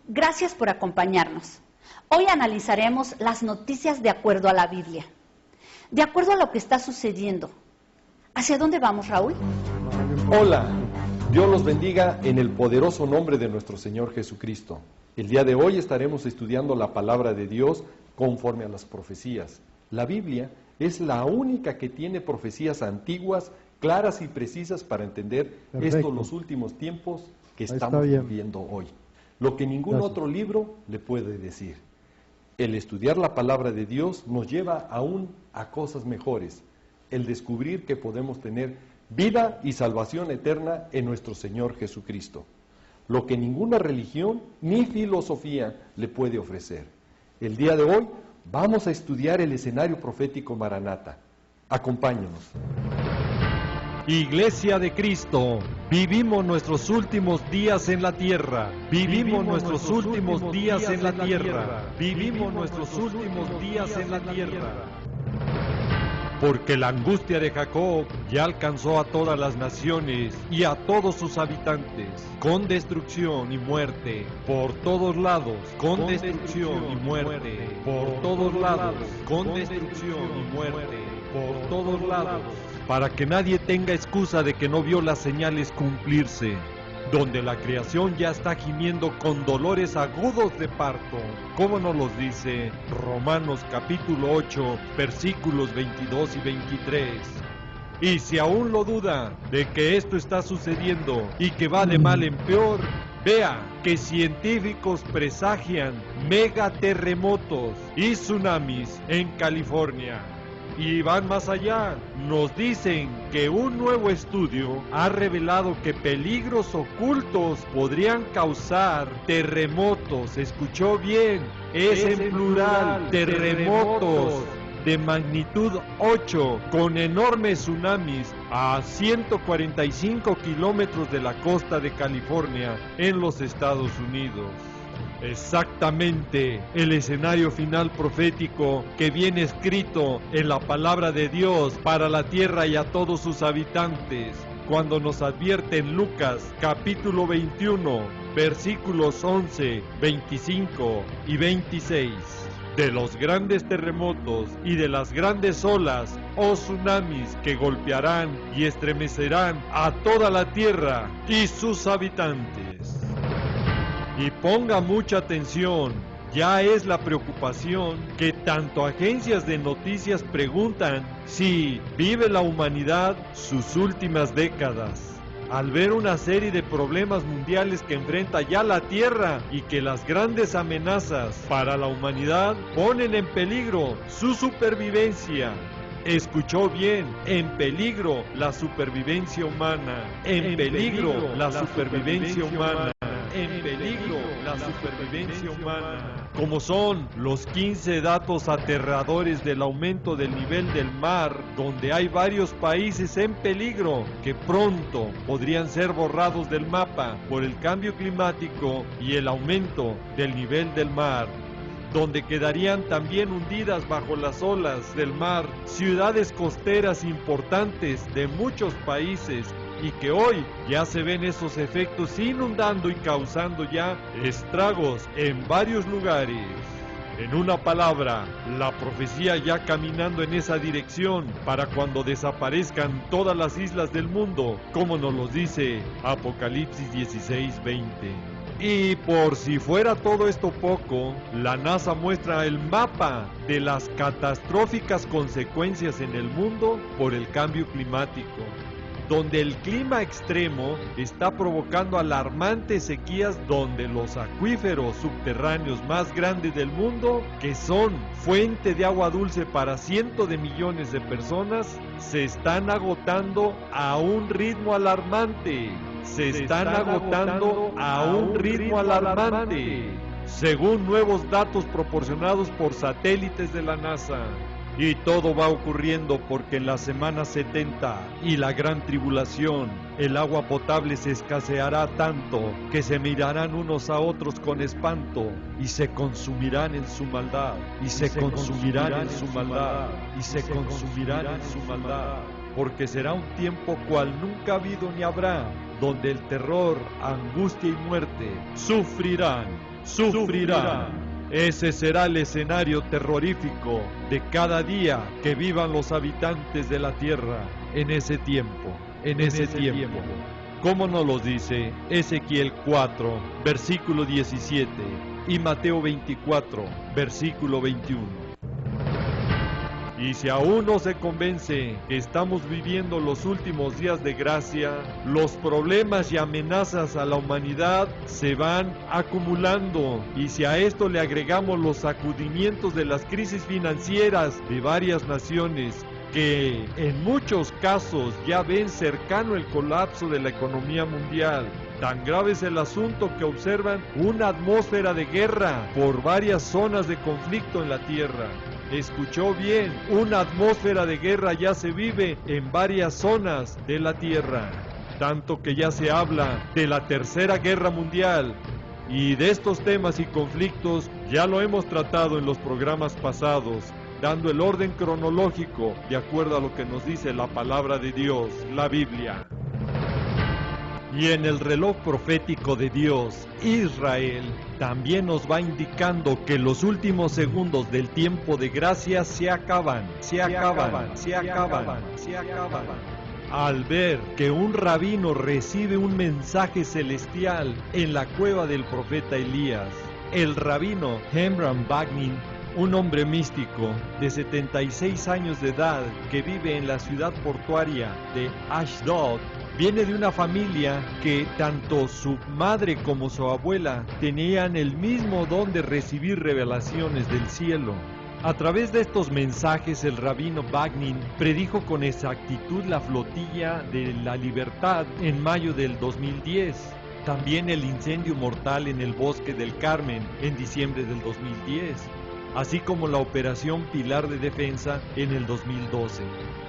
Gracias por acompañarnos. Hoy analizaremos las noticias de acuerdo a la Biblia, de acuerdo a lo que está sucediendo. ¿Hacia dónde vamos, Raúl? Hola, Dios los bendiga en el poderoso nombre de nuestro Señor Jesucristo. El día de hoy estaremos estudiando la palabra de Dios conforme a las profecías. La Biblia es la única que tiene profecías antiguas, claras y precisas para entender estos los últimos tiempos que estamos viviendo hoy. Lo que ningún otro libro le puede decir. El estudiar la palabra de Dios nos lleva aún a cosas mejores. El descubrir que podemos tener vida y salvación eterna en nuestro Señor Jesucristo. Lo que ninguna religión ni filosofía le puede ofrecer. El día de hoy vamos a estudiar el escenario profético Maranata. Acompáñanos. Iglesia de Cristo, vivimos nuestros últimos días en la tierra. Vivimos nuestros últimos días en la tierra. Vivimos nuestros últimos días en la tierra. Porque la angustia de Jacob ya alcanzó a todas las naciones y a todos sus habitantes, con destrucción y muerte por todos lados, con destrucción y muerte por todos lados, con destrucción y muerte por todos lados, para que nadie tenga excusa de que no vio las señales cumplirse, donde la creación ya está gimiendo con dolores agudos de parto, como nos los dice Romanos capítulo 8, versículos 22 y 23. Y si aún lo duda de que esto está sucediendo y que va de mal en peor, vea que científicos presagian megaterremotos y tsunamis en California. Y van más allá, nos dicen que un nuevo estudio ha revelado que peligros ocultos podrían causar terremotos. ¿Escuchó bien? Es en plural, terremotos de magnitud 8 con enormes tsunamis a 145 kilómetros de la costa de California en los Estados Unidos. Exactamente, el escenario final profético que viene escrito en la palabra de Dios para la tierra y a todos sus habitantes, cuando nos advierte en Lucas capítulo 21, versículos 11, 25 y 26, de los grandes terremotos y de las grandes olas o tsunamis que golpearán y estremecerán a toda la tierra y sus habitantes. Y ponga mucha atención, ya es la preocupación que tanto agencias de noticias preguntan si vive la humanidad sus últimas décadas. Al ver una serie de problemas mundiales que enfrenta ya la Tierra y que las grandes amenazas para la humanidad ponen en peligro su supervivencia. Escuchó bien, en peligro la supervivencia humana, en peligro la supervivencia humana. en peligro la supervivencia humana, como son los 15 datos aterradores del aumento del nivel del mar, donde hay varios países en peligro que pronto podrían ser borrados del mapa por el cambio climático y el aumento del nivel del mar, donde quedarían también hundidas bajo las olas del mar ciudades costeras importantes de muchos países, y que hoy ya se ven esos efectos inundando y causando ya estragos en varios lugares. En una palabra, la profecía ya caminando en esa dirección para cuando desaparezcan todas las islas del mundo, como nos lo dice Apocalipsis 16:20. Y por si fuera todo esto poco, la NASA muestra el mapa de las catastróficas consecuencias en el mundo por el cambio climático, donde el clima extremo está provocando alarmantes sequías, donde los acuíferos subterráneos más grandes del mundo, que son fuente de agua dulce para cientos de millones de personas, se están agotando a un ritmo alarmante. Según nuevos datos proporcionados por satélites de la NASA. Y todo va ocurriendo porque en la semana 70 y la gran tribulación, el agua potable se escaseará tanto que se mirarán unos a otros con espanto y se consumirán en su maldad, porque será un tiempo cual nunca ha habido ni habrá, donde el terror, angustia y muerte sufrirán. Ese será el escenario terrorífico de cada día que vivan los habitantes de la tierra en ese tiempo. Como nos lo dice Ezequiel 4, versículo 17 y Mateo 24, versículo 21. Y si aún no se convence que estamos viviendo los últimos días de gracia, los problemas y amenazas a la humanidad se van acumulando. Y si a esto le agregamos los sacudimientos de las crisis financieras de varias naciones, que en muchos casos ya ven cercano el colapso de la economía mundial, tan grave es el asunto que observan una atmósfera de guerra por varias zonas de conflicto en la tierra. Escuchó bien, una atmósfera de guerra ya se vive en varias zonas de la tierra, tanto que ya se habla de la Tercera Guerra Mundial. Y de estos temas y conflictos ya lo hemos tratado en los programas pasados, dando el orden cronológico de acuerdo a lo que nos dice la palabra de Dios, la Biblia. Y en el reloj profético de Dios, Israel también nos va indicando que los últimos segundos del tiempo de gracia se acaban. Al ver que un rabino recibe un mensaje celestial en la cueva del profeta Elías, el rabino Hemram Bagnin, un hombre místico de 76 años de edad que vive en la ciudad portuaria de Ashdod, viene de una familia que tanto su madre como su abuela tenían el mismo don de recibir revelaciones del cielo. A través de estos mensajes, el rabino Bagnin predijo con exactitud la flotilla de la libertad en mayo del 2010. También el incendio mortal en el bosque del Carmen en diciembre del 2010. Así como la operación Pilar de Defensa en el 2012.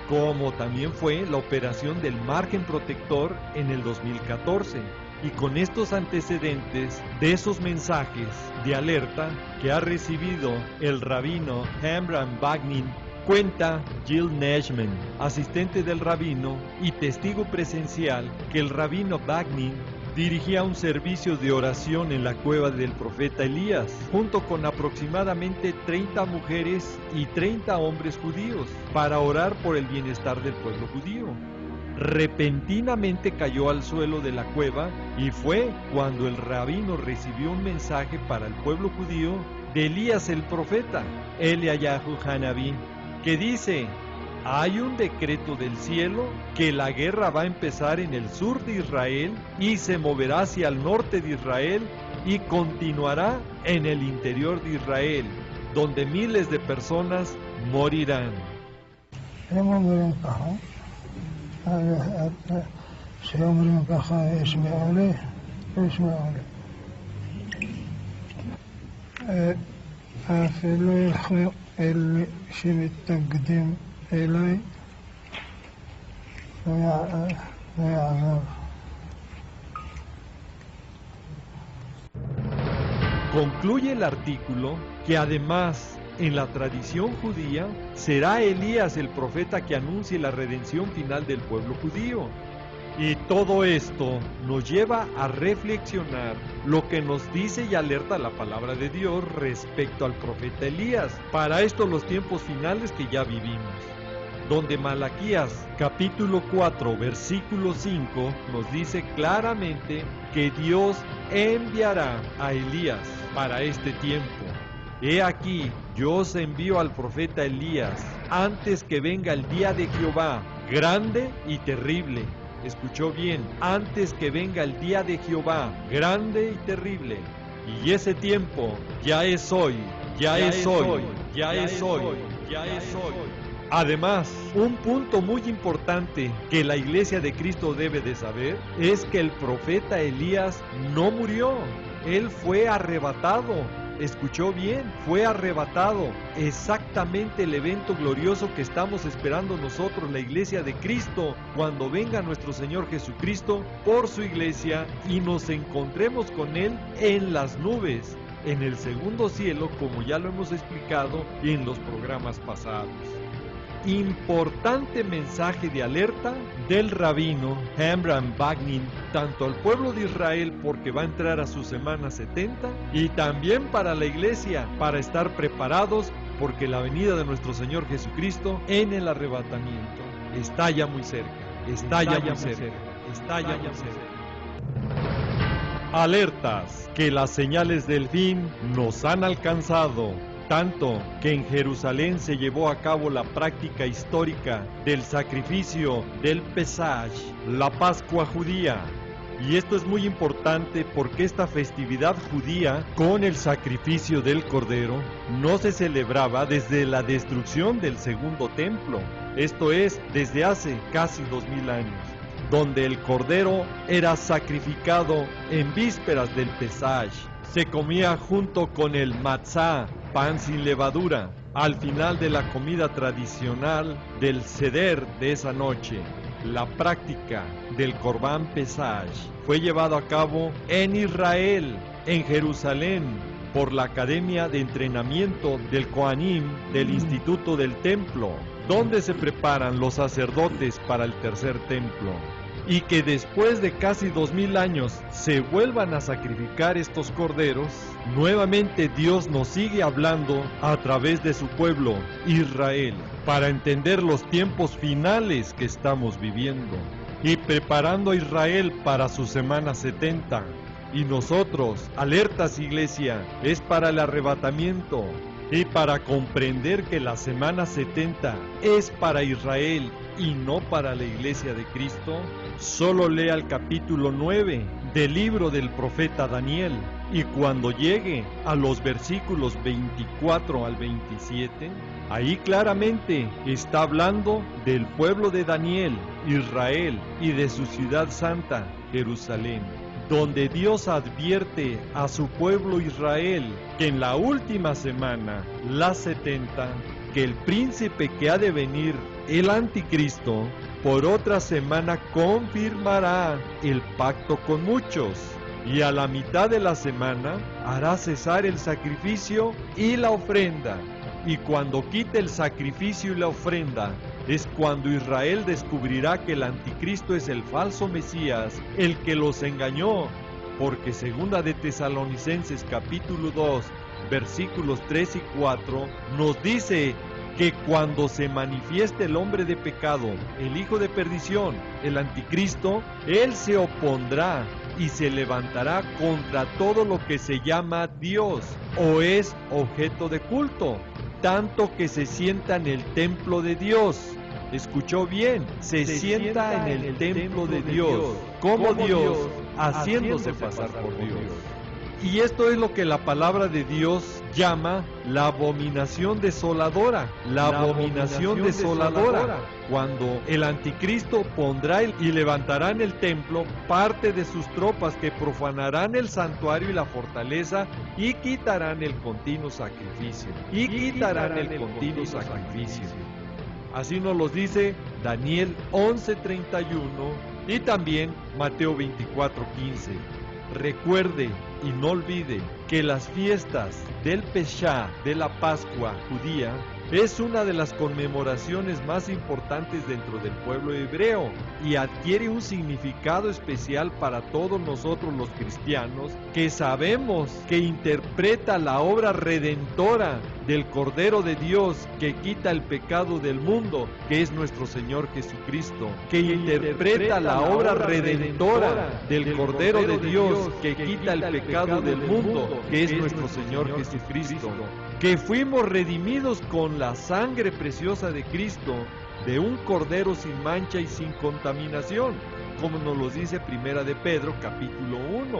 Como también fue la operación del Margen Protector en el 2014. Y con estos antecedentes de esos mensajes de alerta que ha recibido el rabino Hemram Bagnin, cuenta Jill Nashman, asistente del rabino y testigo presencial, que el rabino Bagnin dirigía un servicio de oración en la cueva del profeta Elías, junto con aproximadamente 30 mujeres y 30 hombres judíos, para orar por el bienestar del pueblo judío. Repentinamente cayó al suelo de la cueva y fue cuando el rabino recibió un mensaje para el pueblo judío de Elías el profeta, Eliyahu Hanaví, que dice: hay un decreto del cielo que la guerra va a empezar en el sur de Israel y se moverá hacia el norte de Israel y continuará en el interior de Israel, donde miles de personas morirán. أفلح المتقدم إلي ويعذر. Concluye el artículo que además en la tradición judía será Elías el profeta que anuncie la redención final del pueblo judío. Y todo esto nos lleva a reflexionar lo que nos dice y alerta la palabra de Dios respecto al profeta Elías para estos los tiempos finales que ya vivimos, donde Malaquías capítulo 4 versículo 5 nos dice claramente que Dios enviará a Elías para este tiempo. He aquí, yo os envío al profeta Elías antes que venga el día de Jehová, grande y terrible. Escuchó bien, antes que venga el día de Jehová, grande y terrible. Y ese tiempo ya es hoy, ya es hoy, ya es hoy, ya es hoy. Además, un punto muy importante que la Iglesia de Cristo debe de saber es que el profeta Elías no murió, él fue arrebatado. Escuchó bien, fue arrebatado. Exactamente el evento glorioso que estamos esperando nosotros, la Iglesia de Cristo, cuando venga nuestro Señor Jesucristo por su Iglesia y nos encontremos con Él en las nubes, en el segundo cielo, como ya lo hemos explicado en los programas pasados. Importante mensaje de alerta del rabino Abraham Wagner, tanto al pueblo de Israel porque va a entrar a su semana 70 y también para la iglesia para estar preparados porque la venida de nuestro Señor Jesucristo en el arrebatamiento está ya muy cerca, está ya muy cerca, está ya muy cerca. Alertas que las señales del fin nos han alcanzado. Tanto que en Jerusalén se llevó a cabo la práctica histórica del sacrificio del Pesaj, la Pascua judía. Y esto es muy importante porque esta festividad judía con el sacrificio del Cordero no se celebraba desde la destrucción del segundo templo, esto es, desde hace casi 2000 años, donde el Cordero era sacrificado en vísperas del Pesaj. Se comía junto con el matzá, pan sin levadura, al final de la comida tradicional del Seder de esa noche. La práctica del Corbán Pesaj fue llevado a cabo en Israel, en Jerusalén, por la Academia de Entrenamiento del Kohanim del Instituto del Templo, donde se preparan los sacerdotes para el tercer templo. Y que después de casi 2000 años se vuelvan a sacrificar estos corderos, nuevamente Dios nos sigue hablando a través de su pueblo, Israel, para entender los tiempos finales que estamos viviendo y preparando a Israel para su semana 70. Y nosotros, alertas iglesia, es para el arrebatamiento. Y para comprender que la semana 70 es para Israel y no para la iglesia de Cristo, solo lea el capítulo 9 del libro del profeta Daniel. Y cuando llegue a los versículos 24 al 27, ahí claramente está hablando del pueblo de Daniel, Israel, y de su ciudad santa, Jerusalén, donde Dios advierte a su pueblo Israel que en la última semana, la 70, que el príncipe que ha de venir, el anticristo, por otra semana confirmará el pacto con muchos, y a la mitad de la semana hará cesar el sacrificio y la ofrenda. Y cuando quite el sacrificio y la ofrenda, es cuando Israel descubrirá que el anticristo es el falso Mesías, el que los engañó, porque segunda de Tesalonicenses capítulo 2, versículos 3 y 4, nos dice que cuando se manifieste el hombre de pecado, el hijo de perdición, el anticristo, él se opondrá y se levantará contra todo lo que se llama Dios o es objeto de culto, tanto que se sienta en el templo de Dios. Escuchó bien, se sienta en el templo de Dios, como Dios, haciéndose pasar por Dios. Y esto es lo que la palabra de Dios llama la abominación desoladora, la abominación desoladora, cuando el anticristo pondrá y levantará en el templo parte de sus tropas que profanarán el santuario y la fortaleza y quitarán el continuo sacrificio, Así nos los dice Daniel 11:31 y también Mateo 24:15. Recuerde y no olvide que las fiestas del Pesha, de la Pascua judía, es una de las conmemoraciones más importantes dentro del pueblo hebreo y adquiere un significado especial para todos nosotros los cristianos que sabemos que interpreta la obra redentora del Cordero de Dios que quita el pecado del mundo, que es nuestro Señor Jesucristo, que interpreta la obra redentora del Cordero de Dios que quita el pecado del mundo, que es nuestro Señor Jesucristo, que fuimos redimidos con la sangre preciosa de Cristo, de un cordero sin mancha y sin contaminación, como nos lo dice Primera de Pedro, capítulo 1.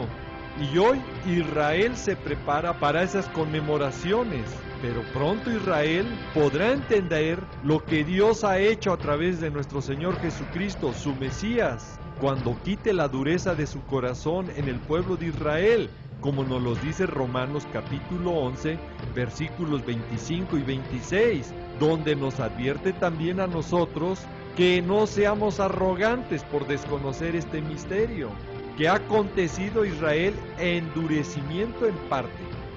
Y hoy Israel se prepara para esas conmemoraciones, pero pronto Israel podrá entender lo que Dios ha hecho a través de nuestro Señor Jesucristo, su Mesías, cuando quite la dureza de su corazón en el pueblo de Israel, como nos lo dice Romanos capítulo 11, versículos 25 y 26, donde nos advierte también a nosotros que no seamos arrogantes por desconocer este misterio, que ha acontecido Israel endurecimiento en parte,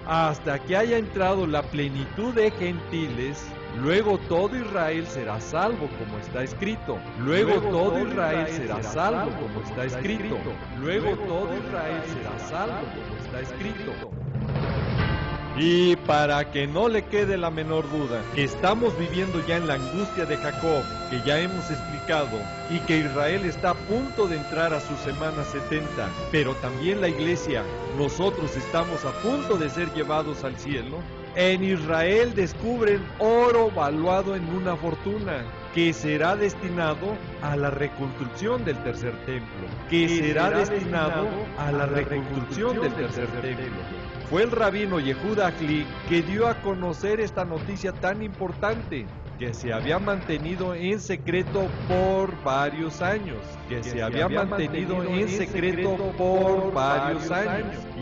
hasta que haya entrado la plenitud de gentiles. Luego todo Israel será salvo, como está escrito. Luego todo Israel será salvo, como está escrito. Luego todo Israel será salvo, como está escrito. Y para que no le quede la menor duda, que estamos viviendo ya en la angustia de Jacob, que ya hemos explicado, y que Israel está a punto de entrar a su semana 70, pero también la iglesia, nosotros estamos a punto de ser llevados al cielo. En Israel descubren oro valuado en una fortuna, que será destinado a la reconstrucción del tercer templo, Fue el rabino Yehuda Glick que dio a conocer esta noticia tan importante, que se había mantenido en secreto por varios años,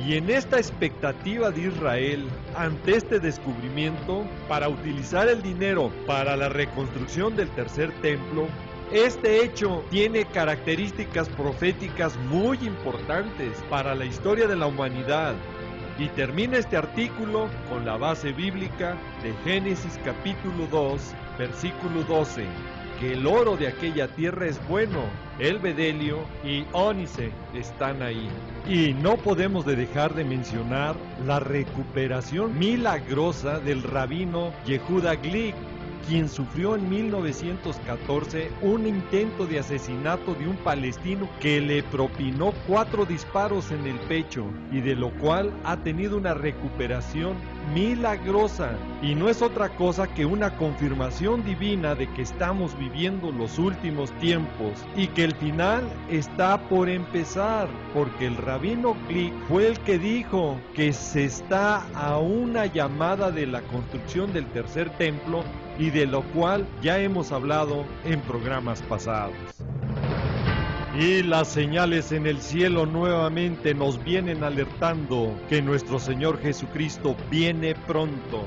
Y en esta expectativa de Israel, ante este descubrimiento, para utilizar el dinero para la reconstrucción del tercer templo, este hecho tiene características proféticas muy importantes para la historia de la humanidad. Y termina este artículo con la base bíblica de Génesis capítulo 2, versículo 12, que el oro de aquella tierra es bueno, el bedelio y ónice están ahí. Y no podemos dejar de mencionar la recuperación milagrosa del rabino Yehuda Glick, quien sufrió en 1914 un intento de asesinato de un palestino que le propinó 4 disparos en el pecho y de lo cual ha tenido una recuperación milagrosa, y no es otra cosa que una confirmación divina de que estamos viviendo los últimos tiempos y que el final está por empezar, porque el rabino Glick fue el que dijo que se está a una llamada de la construcción del tercer templo, y de lo cual ya hemos hablado en programas pasados. Y las señales en el cielo nuevamente nos vienen alertando que nuestro Señor Jesucristo viene pronto,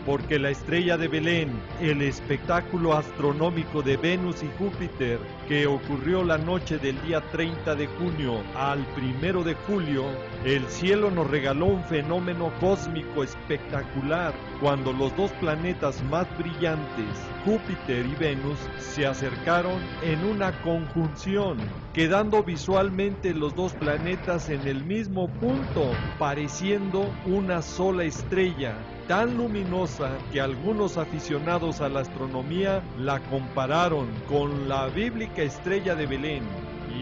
porque la estrella de Belén, el espectáculo astronómico de Venus y Júpiter, que ocurrió la noche del día 30 de junio al 1 de julio, el cielo nos regaló un fenómeno cósmico espectacular, cuando los 2 planetas más brillantes, Júpiter y Venus, se acercaron en una conjunción, quedando visualmente los 2 planetas en el mismo punto, pareciendo una sola estrella, tan luminosa que algunos aficionados a la astronomía la compararon con la bíblica estrella de Belén.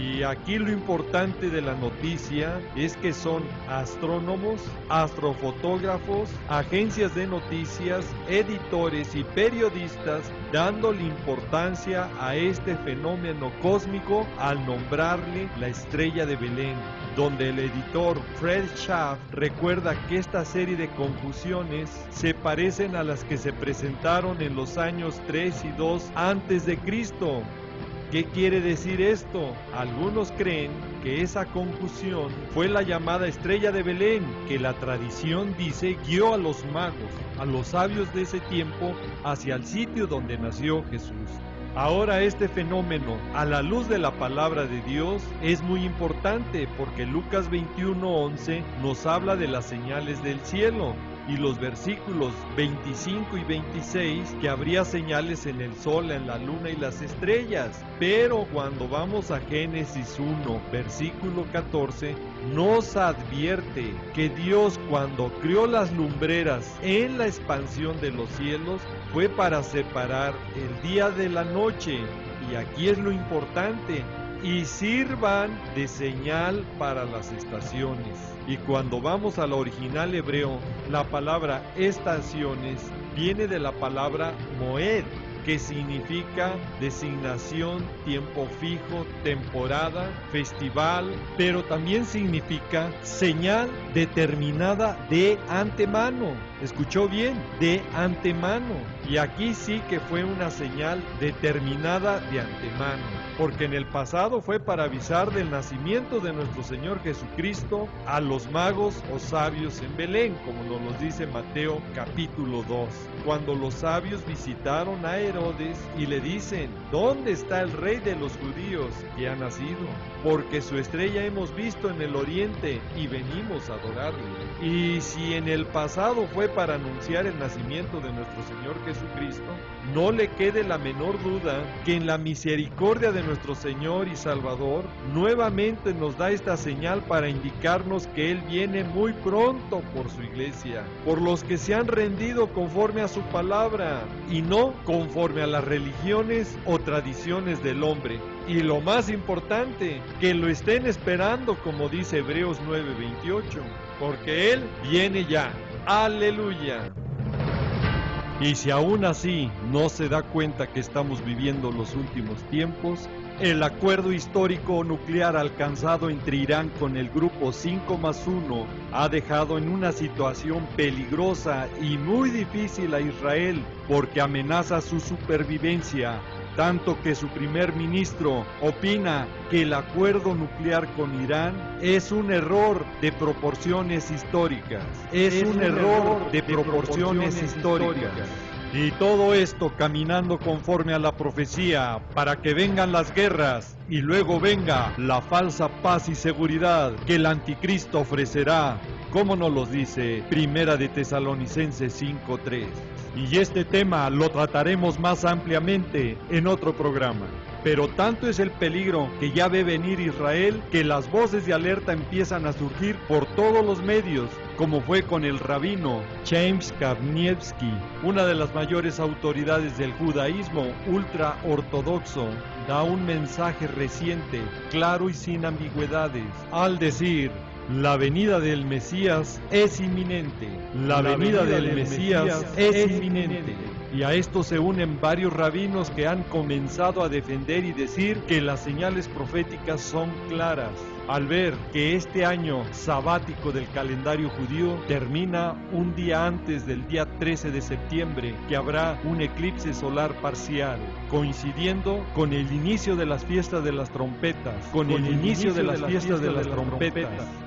Y aquí lo importante de la noticia es que son astrónomos, astrofotógrafos, agencias de noticias, editores y periodistas dándole importancia a este fenómeno cósmico al nombrarle la estrella de Belén, donde el editor Fred Schaff recuerda que esta serie de confusiones se parecen a las que se presentaron en los años 3 y 2 antes de Cristo. ¿Qué quiere decir esto? Algunos creen que esa confusión fue la llamada estrella de Belén, que la tradición dice guió a los magos, a los sabios de ese tiempo, hacia el sitio donde nació Jesús. Ahora este fenómeno, a la luz de la palabra de Dios, es muy importante porque Lucas 21:11 nos habla de las señales del cielo, y los versículos 25 y 26 que habría señales en el sol, en la luna y las estrellas. Pero cuando vamos a Génesis 1, versículo 14, nos advierte que Dios, cuando crió las lumbreras en la expansión de los cielos, fue para separar el día de la noche. Y aquí es lo importante: y sirvan de señal para las estaciones. Y cuando vamos al original hebreo, la palabra estaciones viene de la palabra moed, que significa designación, tiempo fijo, temporada, festival, pero también significa señal determinada de antemano. ¿Escuchó bien? De antemano. Y aquí sí que fue una señal determinada de antemano, porque en el pasado fue para avisar del nacimiento de nuestro Señor Jesucristo a los magos o sabios en Belén, como nos lo dice Mateo capítulo 2, cuando los sabios visitaron a Herodes y le dicen: ¿dónde está el rey de los judíos que ha nacido? Porque su estrella hemos visto en el oriente y venimos a adorarle. Y si en el pasado fue para anunciar el nacimiento de nuestro Señor Jesucristo, no le quede la menor duda que en la misericordia de nuestro Señor y Salvador nuevamente nos da esta señal para indicarnos que Él viene muy pronto por su iglesia, por los que se han rendido conforme a su palabra y no conforme a las religiones o tradiciones del hombre. Y lo más importante, que lo estén esperando, como dice Hebreos 9:28, porque Él viene ya. ¡Aleluya! Y si aún así no se da cuenta que estamos viviendo los últimos tiempos, el acuerdo histórico nuclear alcanzado entre Irán con el grupo 5+1 ha dejado en una situación peligrosa y muy difícil a Israel, porque amenaza su supervivencia, tanto que su primer ministro opina que el acuerdo nuclear con Irán es un error de proporciones históricas. Es un error de proporciones históricas. Y todo esto caminando conforme a la profecía, para que vengan las guerras y luego venga la falsa paz y seguridad que el anticristo ofrecerá, como nos lo dice Primera de Tesalonicenses 5:3. Y este tema lo trataremos más ampliamente en otro programa. Pero tanto es el peligro que ya ve venir Israel, que las voces de alerta empiezan a surgir por todos los medios, como fue con el rabino James Kanievsky, una de las mayores autoridades del judaísmo ultra ortodoxo. Da un mensaje reciente, claro y sin ambigüedades, al decir: la venida del Mesías es inminente. La venida del Mesías es inminente. Y a esto se unen varios rabinos que han comenzado a defender y decir que las señales proféticas son claras, al ver que este año sabático del calendario judío termina un día antes del día 13 de septiembre, que habrá un eclipse solar parcial, coincidiendo con el inicio de las fiestas de las trompetas,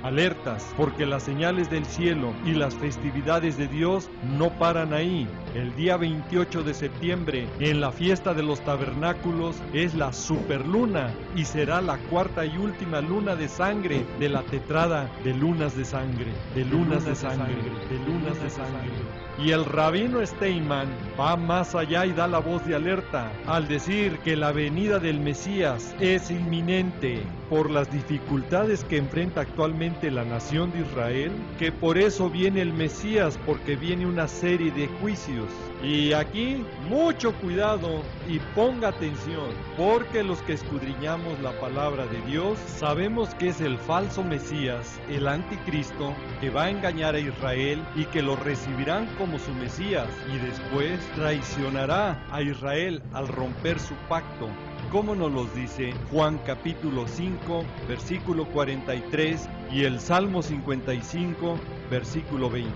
alertas, porque las señales del cielo y las festividades de Dios no paran ahí. El día 28 de septiembre, en la fiesta de los tabernáculos, es la superluna y será la cuarta y última luna de sangre de la tetrada de lunas de sangre, de lunas de sangre, de lunas de sangre. Y el rabino Steinman va más allá y da la voz de alerta al decir que la venida del Mesías es inminente por las dificultades que enfrenta actualmente la nación de Israel, que por eso viene el Mesías, porque viene una serie de juicios. Y aquí, mucho cuidado y ponga atención, porque los que escudriñamos la palabra de Dios, sabemos que es el falso Mesías, el anticristo, que va a engañar a Israel y que lo recibirán como su Mesías, y después traicionará a Israel al romper su pacto, como nos los dice Juan capítulo 5, versículo 43, y el Salmo 55, versículo 20.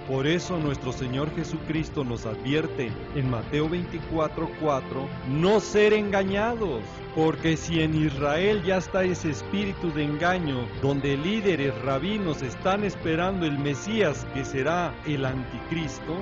Por eso nuestro Señor Jesucristo nos advierte en Mateo 24:4, no ser engañados, porque si en Israel ya está ese espíritu de engaño, donde líderes rabinos están esperando el Mesías que será el anticristo,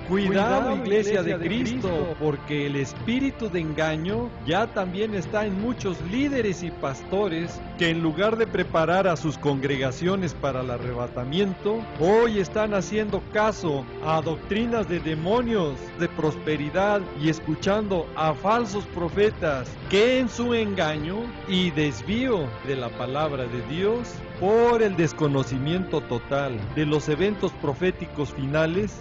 cuidado iglesia de Cristo, porque el espíritu de engaño ya también está en muchos líderes y pastores que en lugar de preparar a sus congregaciones para el arrebatamiento, hoy están haciendo caso a doctrinas de demonios, de prosperidad y escuchando a falsos profetas que en su engaño y desvío de la palabra de Dios, por el desconocimiento total de los eventos proféticos finales,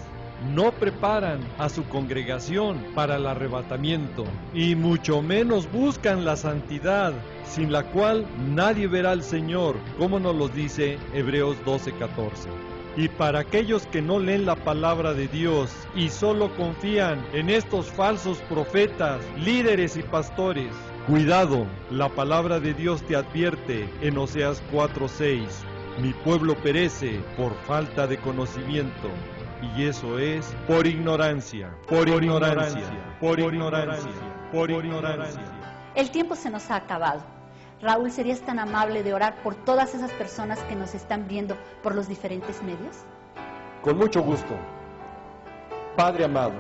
no preparan a su congregación para el arrebatamiento y mucho menos buscan la santidad, sin la cual nadie verá al Señor, como nos lo dice Hebreos 12:14. Y para aquellos que no leen la palabra de Dios y solo confían en estos falsos profetas, líderes y pastores, cuidado, la palabra de Dios te advierte en Oseas 4:6, mi pueblo perece por falta de conocimiento. Y eso es por ignorancia, por ignorancia, por ignorancia, por ignorancia. El tiempo se nos ha acabado. Raúl, ¿serías tan amable de orar por todas esas personas que nos están viendo por los diferentes medios? Con mucho gusto. Padre amado,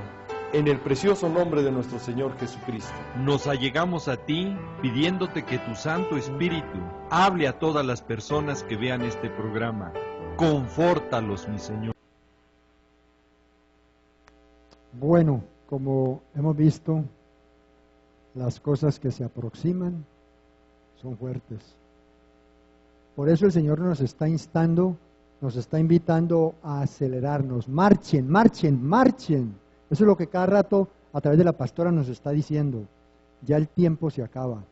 en el precioso nombre de nuestro Señor Jesucristo, nos allegamos a ti pidiéndote que tu Santo Espíritu hable a todas las personas que vean este programa. Confórtalos, mi Señor. Bueno, como hemos visto, las cosas que se aproximan son fuertes. Por eso el Señor nos está instando, nos está invitando a acelerarnos. Marchen, marchen, marchen. Eso es lo que cada rato a través de la pastora nos está diciendo. Ya el tiempo se acaba.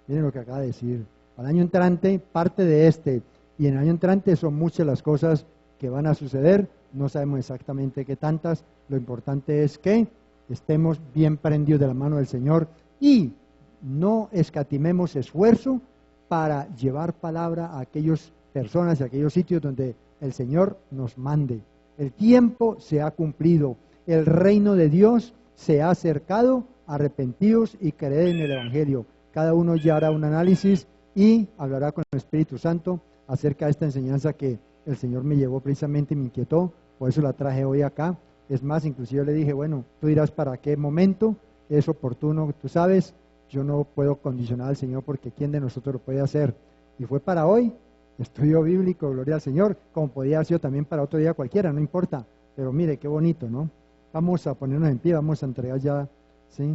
Miren lo que acaba de decir. Al año entrante, parte de y en el año entrante son muchas las cosas que van a suceder. No sabemos exactamente qué tantas. Lo importante es que estemos bien prendidos de la mano del Señor y no escatimemos esfuerzo para llevar palabra a aquellas personas y a aquellos sitios donde el Señor nos mande. El tiempo se ha cumplido. El reino de Dios se ha acercado. Arrepentidos y creed en el Evangelio. Cada uno ya hará un análisis y hablará con el Espíritu Santo acerca de esta enseñanza que el Señor me llevó precisamente y me inquietó. Por eso la traje hoy acá. Es más, inclusive le dije, bueno, tú dirás para qué momento es oportuno. Tú sabes, yo no puedo condicionar al Señor porque ¿quién de nosotros lo puede hacer? Y fue para hoy, estudio bíblico, gloria al Señor, como podía haber sido también para otro día cualquiera, no importa. Pero mire, qué bonito, ¿no? Vamos a ponernos en pie, vamos a entregar ya, ¿sí?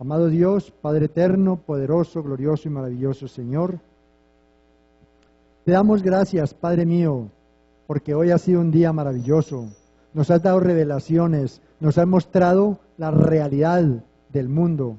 Amado Dios, Padre eterno, poderoso, glorioso y maravilloso Señor, te damos gracias, Padre mío, porque hoy ha sido un día maravilloso. Nos has dado revelaciones, nos has mostrado la realidad del mundo.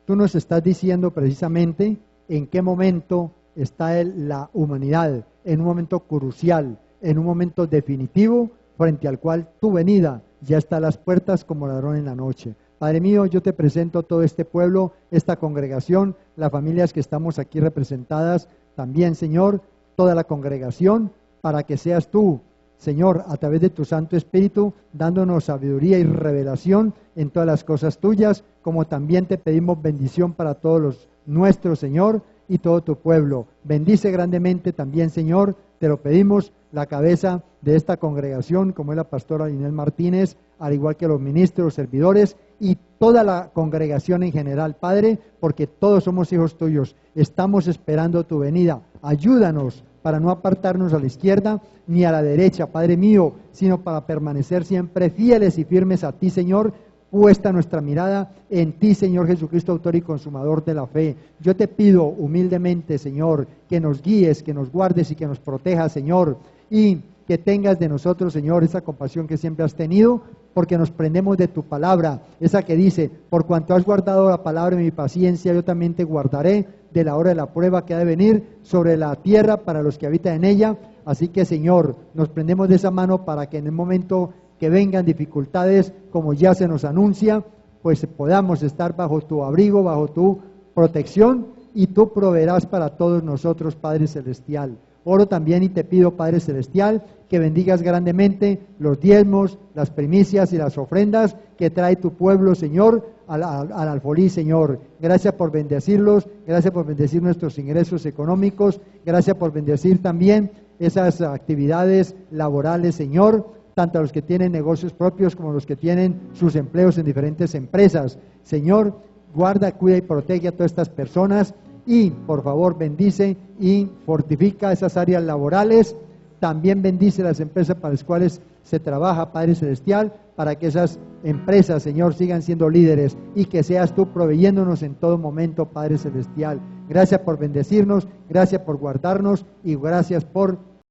Tú nos estás diciendo precisamente en qué momento está la humanidad, en un momento crucial, en un momento definitivo, frente al cual tu venida ya está a las puertas como ladrón en la noche. Padre mío, yo te presento todo este pueblo, esta congregación, las familias que estamos aquí representadas, también, Señor, toda la congregación, para que seas tú, Señor, a través de tu Santo Espíritu, dándonos sabiduría y revelación en todas las cosas tuyas, como también te pedimos bendición para todos los nuestros, Señor, y todo tu pueblo. Bendice grandemente también, Señor, te lo pedimos, la cabeza de esta congregación, como es la pastora Inés Martínez, al igual que los ministros, los servidores, y toda la congregación en general, Padre, porque todos somos hijos tuyos. Estamos esperando tu venida. Ayúdanos para no apartarnos a la izquierda ni a la derecha, Padre mío, sino para permanecer siempre fieles y firmes a ti, Señor, puesta nuestra mirada en ti, Señor Jesucristo, autor y consumador de la fe. Yo te pido humildemente, Señor, que nos guíes, que nos guardes y que nos protejas, Señor, y que tengas de nosotros, Señor, esa compasión que siempre has tenido, porque nos prendemos de tu palabra, esa que dice, por cuanto has guardado la palabra de mi paciencia, yo también te guardaré de la hora de la prueba que ha de venir sobre la tierra para los que habitan en ella. Así que, Señor, nos prendemos de esa mano para que en el momento que vengan dificultades, como ya se nos anuncia, pues podamos estar bajo tu abrigo, bajo tu protección, y tú proveerás para todos nosotros, Padre Celestial. Oro también y te pido, Padre Celestial, que bendigas grandemente los diezmos, las primicias y las ofrendas que trae tu pueblo, Señor, al alfolí, Señor. Gracias por bendecirlos, gracias por bendecir nuestros ingresos económicos, gracias por bendecir también esas actividades laborales, Señor, tanto a los que tienen negocios propios como a los que tienen sus empleos en diferentes empresas. Señor, guarda, cuida y protege a todas estas personas y, por favor, bendice y fortifica esas áreas laborales. También bendice las empresas para las cuales se trabaja, Padre Celestial, para que esas empresas, Señor, sigan siendo líderes y que seas tú proveyéndonos en todo momento, Padre Celestial. Gracias por bendecirnos, gracias por guardarnos y gracias por